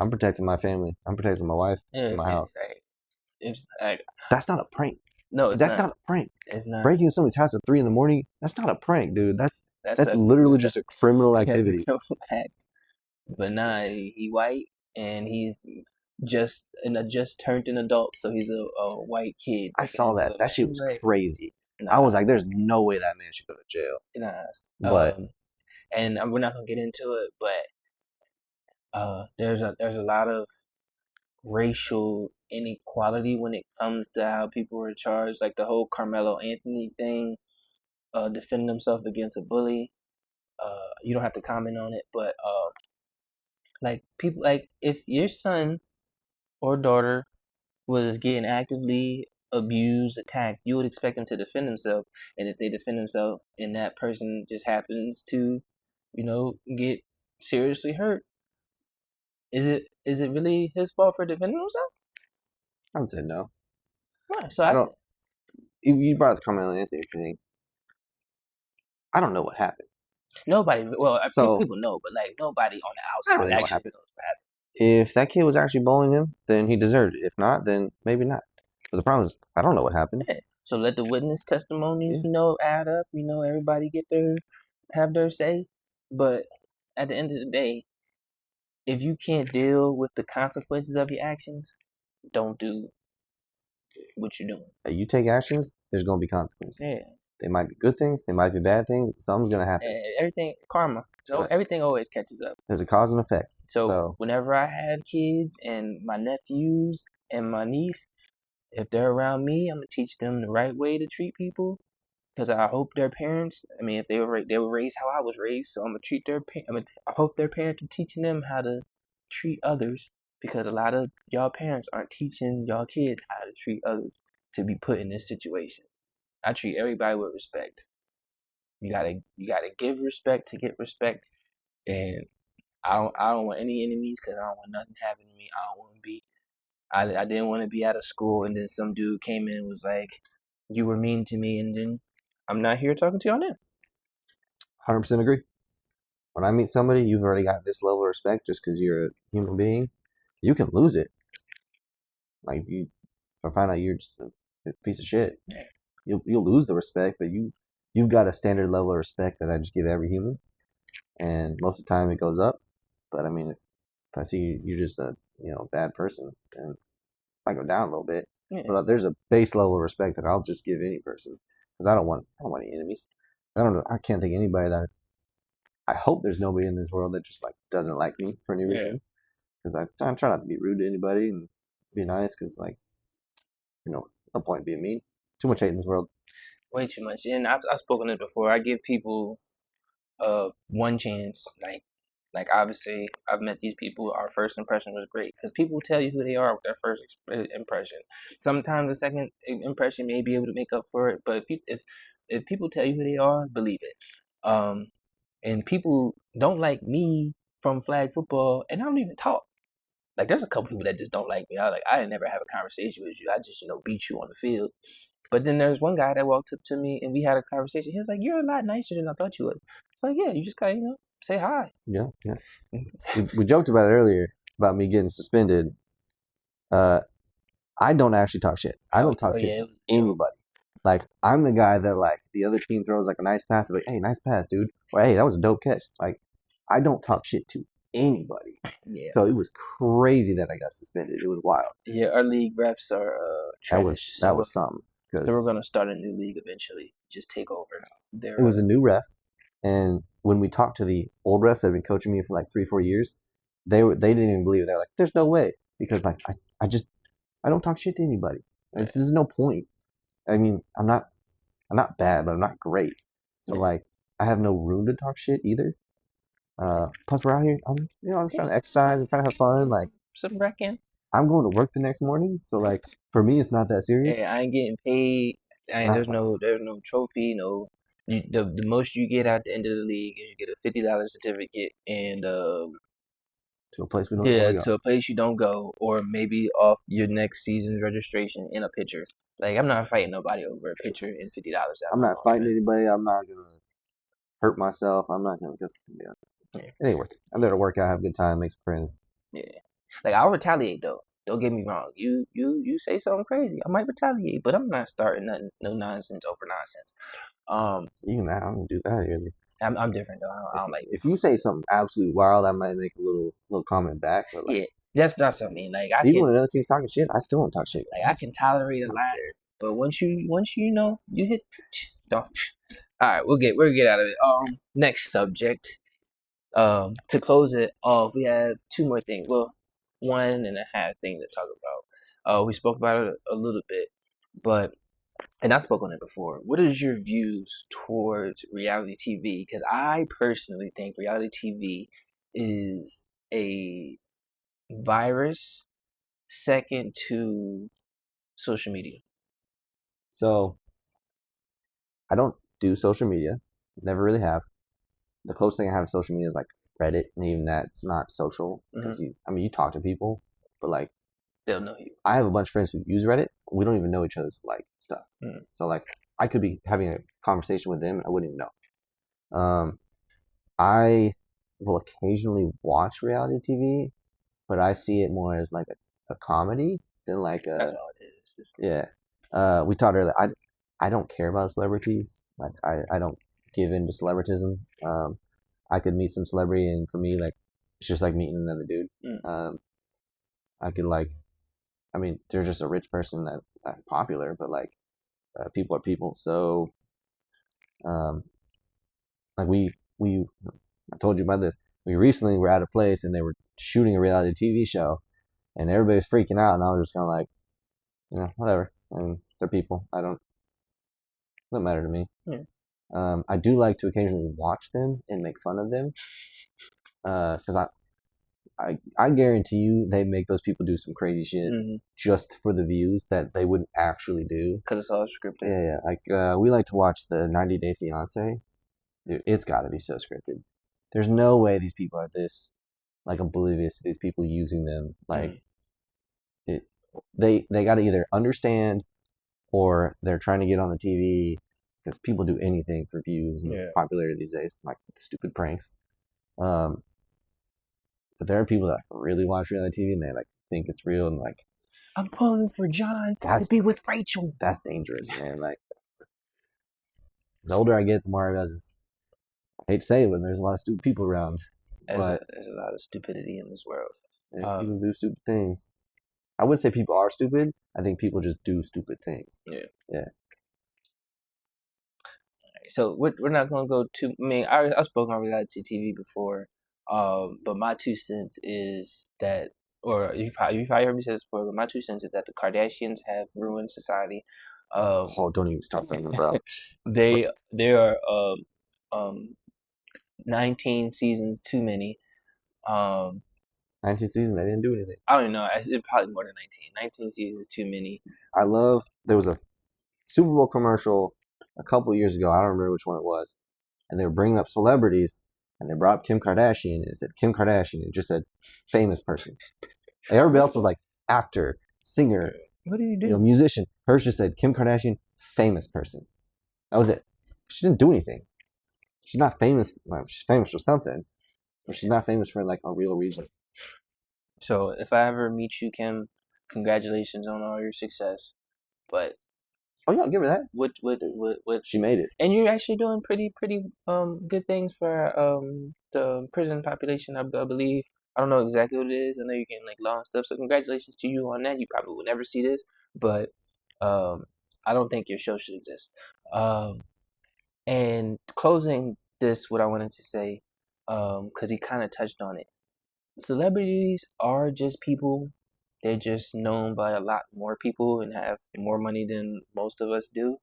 I'm protecting my family. I'm protecting my wife and my house. That's not a prank. No, that's not a prank. It's not. Breaking into somebody's house at 3 a.m, that's not a prank, dude. That's literally just a criminal activity. But nah, he white, and he's just turned an adult, so he's a white kid. I saw that. That shit was crazy. Nah. I was like, there's no way that man should go to jail. Nah. But and we're not gonna get into it, but there's a lot of racial inequality when it comes to how people are charged. Like the whole Carmelo Anthony thing, defending himself against a bully. You don't have to comment on it, but like people, like if your son or daughter was getting actively abused, attacked, you would expect them to defend themselves. And if they defend themselves and that person just happens to, get seriously hurt, is it really his fault for defending himself? I would say no. Right. So I don't. You brought the Carmelo Anthony thing. I don't know what happened. Nobody. Well, people know, but like nobody on the outside really actually knows what happened. If that kid was actually bullying him, then he deserved it. If not, then maybe not. But the problem is, I don't know what happened. Yeah. So let the witness testimonies, add up. Everybody have their say. But at the end of the day, if you can't deal with the consequences of your actions, don't do what you're doing. You take actions, there's gonna be consequences. Yeah. They might be good things, they might be bad things. Something's gonna happen. Everything karma. So everything always catches up. There's a cause and effect. So whenever I have kids and my nephews and my niece, if they're around me, I'm gonna teach them the right way to treat people. Because I hope their parents, if they were raised how I was raised, so I'm gonna treat I hope their parents are teaching them how to treat others, because a lot of y'all parents aren't teaching y'all kids how to treat others to be put in this situation. I treat everybody with respect. You gotta give respect to get respect, and I don't want any enemies because I don't want nothing happening to me. I don't want to be. I didn't want to be out of school and then some dude came in and was like, "You were mean to me," and then I'm not here talking to y'all now. 100% agree. When I meet somebody, you've already got this level of respect just because you're a human being. You can lose it. Like if you find out you're just a piece of shit, you'll lose the respect. But you've got a standard level of respect that I just give every human, and most of the time it goes up. But I mean, if I see you're just a bad person, then I go down a little bit. Yeah. But there's a base level of respect that I'll just give any person because I don't want any enemies. I can't think of anybody that. I hope there's nobody in this world that just like doesn't like me for any reason. Because I try not to be rude to anybody and be nice. Because like, no point being mean. Too much hate in this world. Way too much. And I've spoken it before. I give people one chance. Like obviously I've met these people. Our first impression was great because people tell you who they are with their first impression. Sometimes the second impression may be able to make up for it, but if people tell you who they are, believe it. And people don't like me from flag football, and I don't even talk. Like there's a couple people that just don't like me. I didn't never have a conversation with you. I just beat you on the field. But then there's one guy that walked up to me and we had a conversation. He was like, "You're a lot nicer than I thought you would." It's like, yeah, you just gotta say hi. Yeah. we joked about it earlier about me getting suspended. I don't actually talk shit. I don't talk shit to anybody. Like I'm the guy that like the other team throws like a nice pass, like, hey, nice pass, dude. Or hey, that was a dope catch. Like I don't talk shit to anybody. Yeah. So it was crazy that I got suspended. It was wild. Yeah, our league refs are trash. That was something. So we're gonna start a new league eventually. Just take over. It was a new ref, and when we talked to the old refs that have been coaching me for like 3-4 years, they didn't even believe it. They're like, "There's no way," because like I don't talk shit to anybody. Like, there's no point. I mean, I'm not bad, but I'm not great. So like, I have no room to talk shit either. Plus, we're out here. I'm just trying to exercise and trying to have fun. Like, something back in. I'm going to work the next morning, so like for me, it's not that serious. Yeah, I ain't getting paid. There's no trophy. No, the most you get at the end of the league is you get a $50 certificate and to a place we don't want to go. To a place you don't go, or maybe off your next season's registration in a picture. Like I'm not fighting nobody over a picture and $50. I'm not fighting anybody. I'm not gonna hurt myself. I'm not gonna just it ain't worth it. I'm there to work out, have a good time, make some friends. Yeah, like I'll retaliate though. Don't get me wrong. You say something crazy, I might retaliate, but I'm not starting nothing, no nonsense over nonsense. Even that, I don't do that either. I'm different though. I don't like. If you say something absolutely wild, I might make a little comment back. But like, yeah, that's what I mean. Like even when another team's talking shit, I still don't talk shit. Like I can tolerate a lot, but once you you hit, don't. All right, we'll get out of it. Next subject. To close it off, we have two more things. Well, 1.5 things to talk about. We spoke about it a little bit, and I spoke on it before. What is your views towards reality TV? Because I personally think reality TV is a virus second to social media. So, I don't do social media. Never really have. The closest thing I have to social media is like Reddit, and even that's not social because you talk to people, but like they'll know you. I have a bunch of friends who use Reddit. We don't even know each other's like stuff. So like I could be having a conversation with them and I wouldn't even know. I will occasionally watch reality TV, but I see it more as like a comedy than like a. That's all it is. Yeah. We talked earlier. I don't care about celebrities. Like I don't give into celebritism. I could meet some celebrity, and for me, like it's just like meeting another dude. I could like, I mean, they're just a rich person that's popular, but like, people are people. So, like I told you about this. We recently were at a place and they were shooting a reality TV show, and everybody was freaking out, and I was just kind of like, whatever. I mean, they're people. Doesn't matter to me. I do like to occasionally watch them and make fun of them, because I guarantee you they make those people do some crazy shit just for the views that they wouldn't actually do. Because it's all scripted. Yeah. Like we like to watch the 90 Day Fiance. Dude, it's got to be so scripted. There's no way these people are this like oblivious to these people using them. Like they got to either understand or they're trying to get on the TV because people do anything for views and popularity these days, like stupid pranks. But there are people that really watch reality TV and they like think it's real and like I'm pulling for John to be with Rachel. That's dangerous, man. Like the older I get, the more I realize I hate to say it, but there's a lot of stupid people around. There's a lot of stupidity in this world. People do stupid things. I wouldn't say people are stupid. I think people just do stupid things. Yeah. So we're not gonna go too. I mean, I spoke on reality TV before, but my 2 cents is that, or you probably heard me say this before, but my 2 cents is that the Kardashians have ruined society. Oh, don't even start thinking, bro. They are 19 seasons too many. 19 seasons, they didn't do anything. I don't even know. It's probably more than 19. 19 seasons too many. There was a Super Bowl commercial a couple years ago. I don't remember which one it was. And they were bringing up celebrities, and they brought up Kim Kardashian, and it said Kim Kardashian. It just said famous person. And everybody else was like actor, singer, what do you do? Musician. Hers just said Kim Kardashian, famous person. That was it. She didn't do anything. She's not famous. Well, she's famous for something, but she's not famous for like a real reason. So if I ever meet you, Kim, congratulations on all your success. But oh yeah, I'll give her that. What she made it, and you're actually doing pretty good things for the prison population. I believe. I don't know exactly what it is. I know you're getting like law and stuff. So congratulations to you on that. You probably will never see this, but I don't think your show should exist. And closing this, what I wanted to say, because he kind of touched on it. Celebrities are just people. They're just known by a lot more people and have more money than most of us do.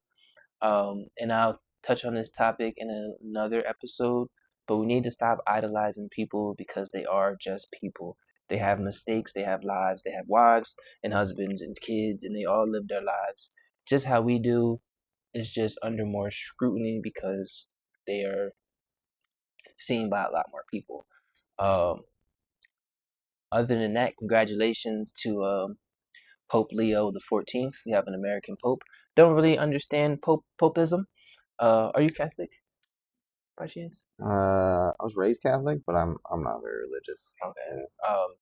And I'll touch on this topic in another episode, but we need to stop idolizing people because they are just people. They have mistakes, they have lives, they have wives and husbands and kids, and they all live their lives just how we do. It's just under more scrutiny because they are seen by a lot more people. Other than that, congratulations to Pope Leo the 14th. We have an American Pope. Don't really understand Popeism. Are you Catholic by chance? I was raised Catholic, but I'm not very religious. Okay.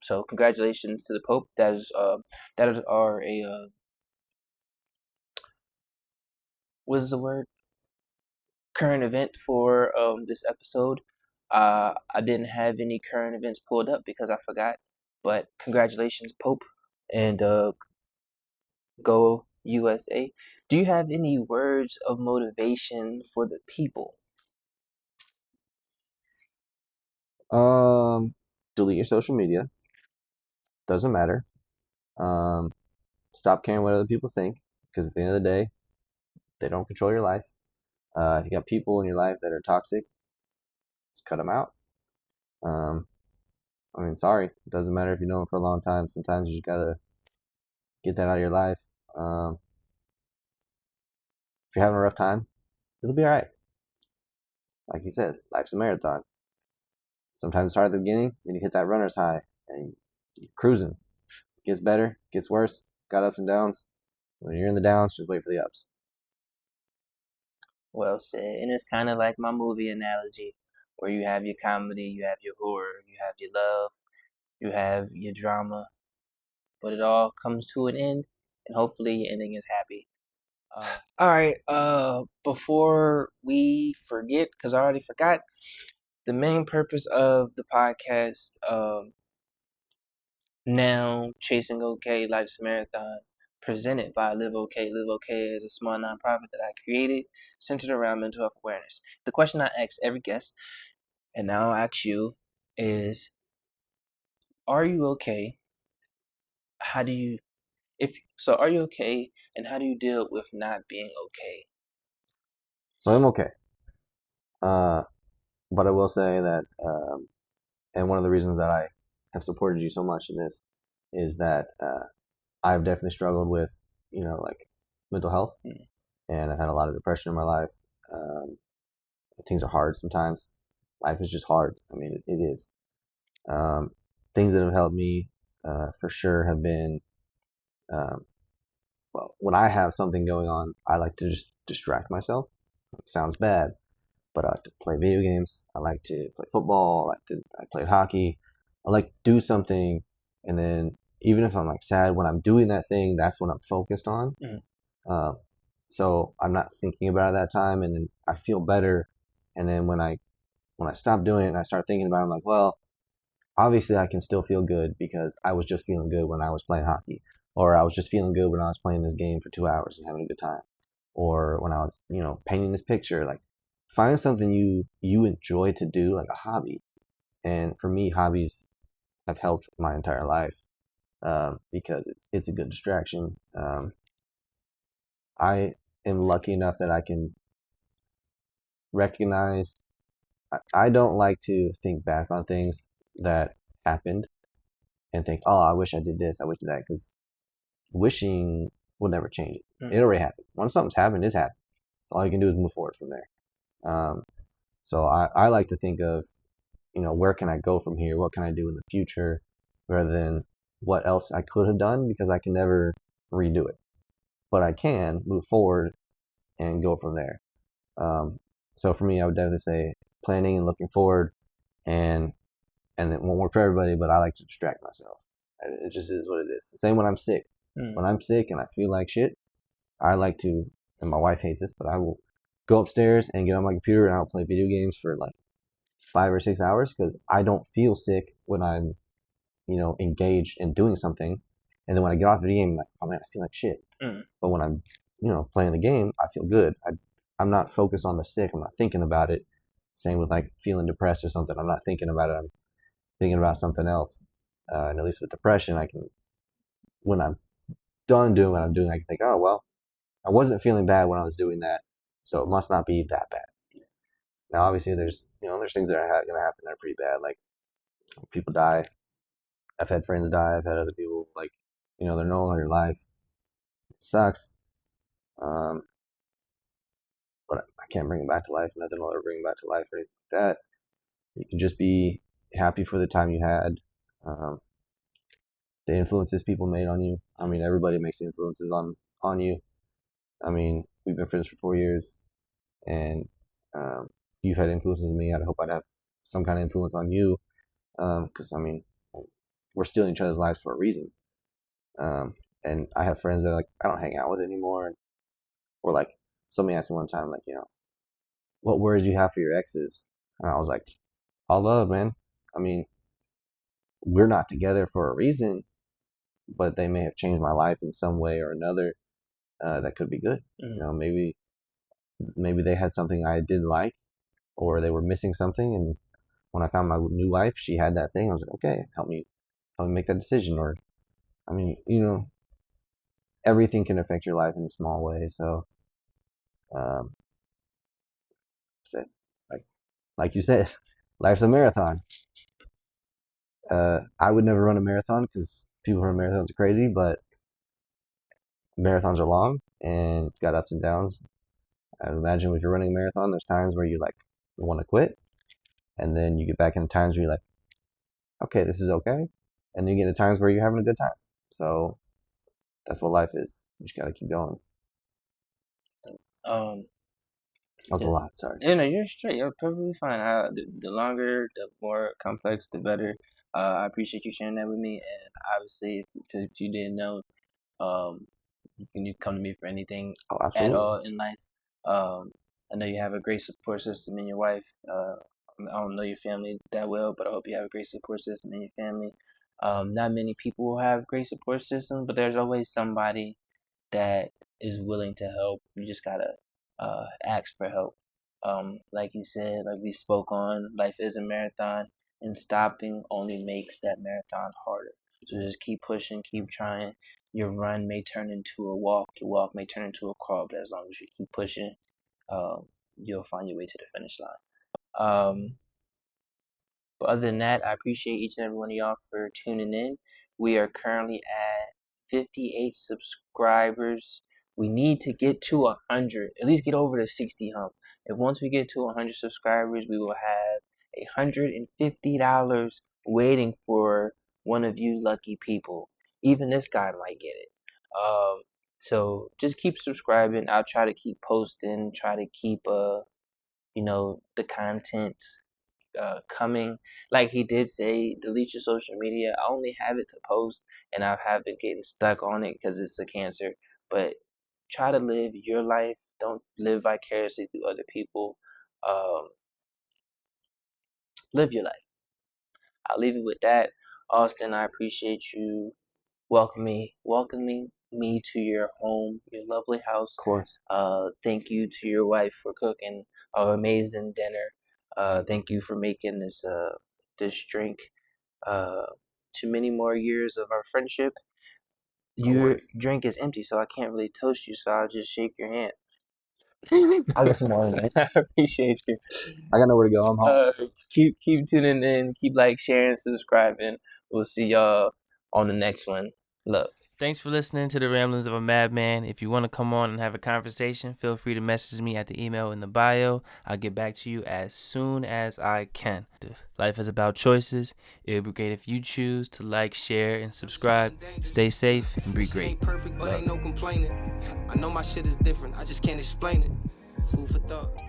So congratulations to the Pope. That is our what is the word? Current event for this episode. I didn't have any current events pulled up because I forgot. But congratulations, Pope, and go USA. Do you have any words of motivation for the people? Delete your social media. Doesn't matter. Stop caring what other people think, because at the end of the day, they don't control your life. If you got people in your life that are toxic, just cut them out. I mean, sorry, it doesn't matter if you know them for a long time. Sometimes you just gotta get that out of your life. If you're having a rough time, it'll be all right. Like you said, life's a marathon. Sometimes it's hard at the beginning, then you hit that runner's high, and you're cruising. It gets better, gets worse, got ups and downs. When you're in the downs, just wait for the ups. Well said. And it's kind of like my movie analogy, where you have your comedy, you have your horror, you have your love, you have your drama, but it all comes to an end, and hopefully your ending is happy. All right. Before we forget, because I already forgot, the main purpose of the podcast, now Chasing OK Life's Marathon, presented by LiveOK. LiveOK is a small nonprofit that I created centered around mental health awareness. The question I ask every guest, and now I'll ask you, is: are you okay? How do you, are you okay? And how do you deal with not being okay? So I'm okay. But I will say that, and one of the reasons that I have supported you so much in this is that I've definitely struggled with, like mental health, and I've had a lot of depression in my life. Things are hard sometimes. Life is just hard. I mean, it is. Um, Things that have helped me for sure have been, um, well, when I have something going on, I like to just distract myself. It sounds bad, but I like to play video games. I like to play football. I played hockey. I like to do something, and then even if I'm like sad, when I'm doing that thing, that's what I'm focused on. Uh, so I'm not thinking about it that time, and then I feel better. And then when I stop doing it and I start thinking about it, I'm like, well, obviously I can still feel good because I was just feeling good when I was playing hockey, or I was just feeling good when I was playing this game for 2 hours and having a good time, or when I was, painting this picture. Like, find something you enjoy to do, like a hobby. And for me, hobbies have helped my entire life because it's a good distraction. I am lucky enough that I can recognize. I don't like to think back on things that happened and think, oh, I wish I did this, I wish I did that, because wishing will never change it. It already happened. Once something's happened, it's happened. So all you can do is move forward from there. So I like to think of, where can I go from here? What can I do in the future, rather than what else I could have done, because I can never redo it. But I can move forward and go from there. So for me, I would definitely say planning and looking forward, and it won't work for everybody, but I like to distract myself. It just is what it is. Same when I'm sick. When I'm sick and I feel like shit, I like to, and my wife hates this, but I will go upstairs and get on my computer and I'll play video games for like 5 or 6 hours, because I don't feel sick when I'm, engaged in doing something. And then when I get off the game, I'm like, oh man, I feel like shit. But when I'm, playing the game, I feel good. I'm not focused on the sick. I'm not thinking about it. Same with like feeling depressed or something. I'm not thinking about it. I'm thinking about something else. And at least with depression, I can, when I'm done doing what I'm doing, I can think, oh, well, I wasn't feeling bad when I was doing that, so it must not be that bad. Now, obviously, there's things that are going to happen that are pretty bad. Like, people die. I've had friends die. I've had other people, like, they're no longer in life. It sucks. Um, but I can't bring them back to life. Nothing will ever bring them back to life or anything like that. You can just be happy for the time you had. Um, the influences people made on you. I mean, everybody makes influences on you. I mean, we've been friends for 4 years, and you've had influences on me. I hope I'd have some kind of influence on you, because I mean, we're still in each other's lives for a reason. And I have friends that like I don't hang out with anymore, or like somebody asked me one time, like, what words do you have for your exes? And I was like, all love, man. I mean, we're not together for a reason, but they may have changed my life in some way or another. That could be good. Maybe they had something I didn't like, or they were missing something, and when I found my new wife, she had that thing. I was like, okay, help me make that decision. Or, I mean, everything can affect your life in a small way. So, um, said, like you said, life's a marathon. I would never run a marathon because people who run marathons are crazy, but marathons are long and it's got ups and downs. I imagine if you're running a marathon, there's times where you like want to quit, and then you get back into times where you're like, okay, this is okay, and then you get into times where you're having a good time. So that's what life is. You just gotta keep going. That was a lot. Sorry. No, you're straight. You're perfectly fine. The longer, the more complex, the better. I appreciate you sharing that with me. And obviously, if you didn't know, um, you come to me for anything at all in life. I know you have a great support system in your wife. I don't know your family that well, but I hope you have a great support system in your family. Not many people have great support systems, but there's always somebody that is willing to help. You just gotta ask for help. Like you said, like we spoke on, life is a marathon, and stopping only makes that marathon harder. So just keep pushing, keep trying. Your run may turn into a walk. Your walk may turn into a crawl, but as long as you keep pushing, you'll find your way to the finish line. Um, But other than that, I appreciate each and every one of y'all for tuning in. We are currently at 58 subscribers. We need to get to 100, at least get over the 60 hump. If once we get to 100 subscribers, we will have $150 waiting for one of you lucky people. Even this guy might get it. So just keep subscribing. I'll try to keep posting, try to keep the content coming. Like he did say, delete your social media. I only have it to post, and I have been getting stuck on it because it's a cancer. But try to live your life. Don't live vicariously through other people. Live your life. I'll leave it with that. Austin, I appreciate you welcoming me to your home, your lovely house. Of course. Thank you to your wife for cooking an amazing dinner. Thank you for making this drink. To many more years of our friendship. Your drink is empty, so I can't really toast you, so I'll just shake your hand. I'll get some more in a minute. I appreciate you. I got nowhere to go. I'm home. Keep tuning in. Keep sharing, subscribing. We'll see y'all on the next one. Look. Thanks for listening to the Ramblings of a Madman. If you want to come on and have a conversation, feel free to message me at the email in the bio. I'll get back to you as soon as I can. Life is about choices. It would be great if you choose to like, share, and subscribe. Stay safe and be great. Ain't perfect, but ain't no complaining. I know my shit is different. I just can't explain it. Food for thought.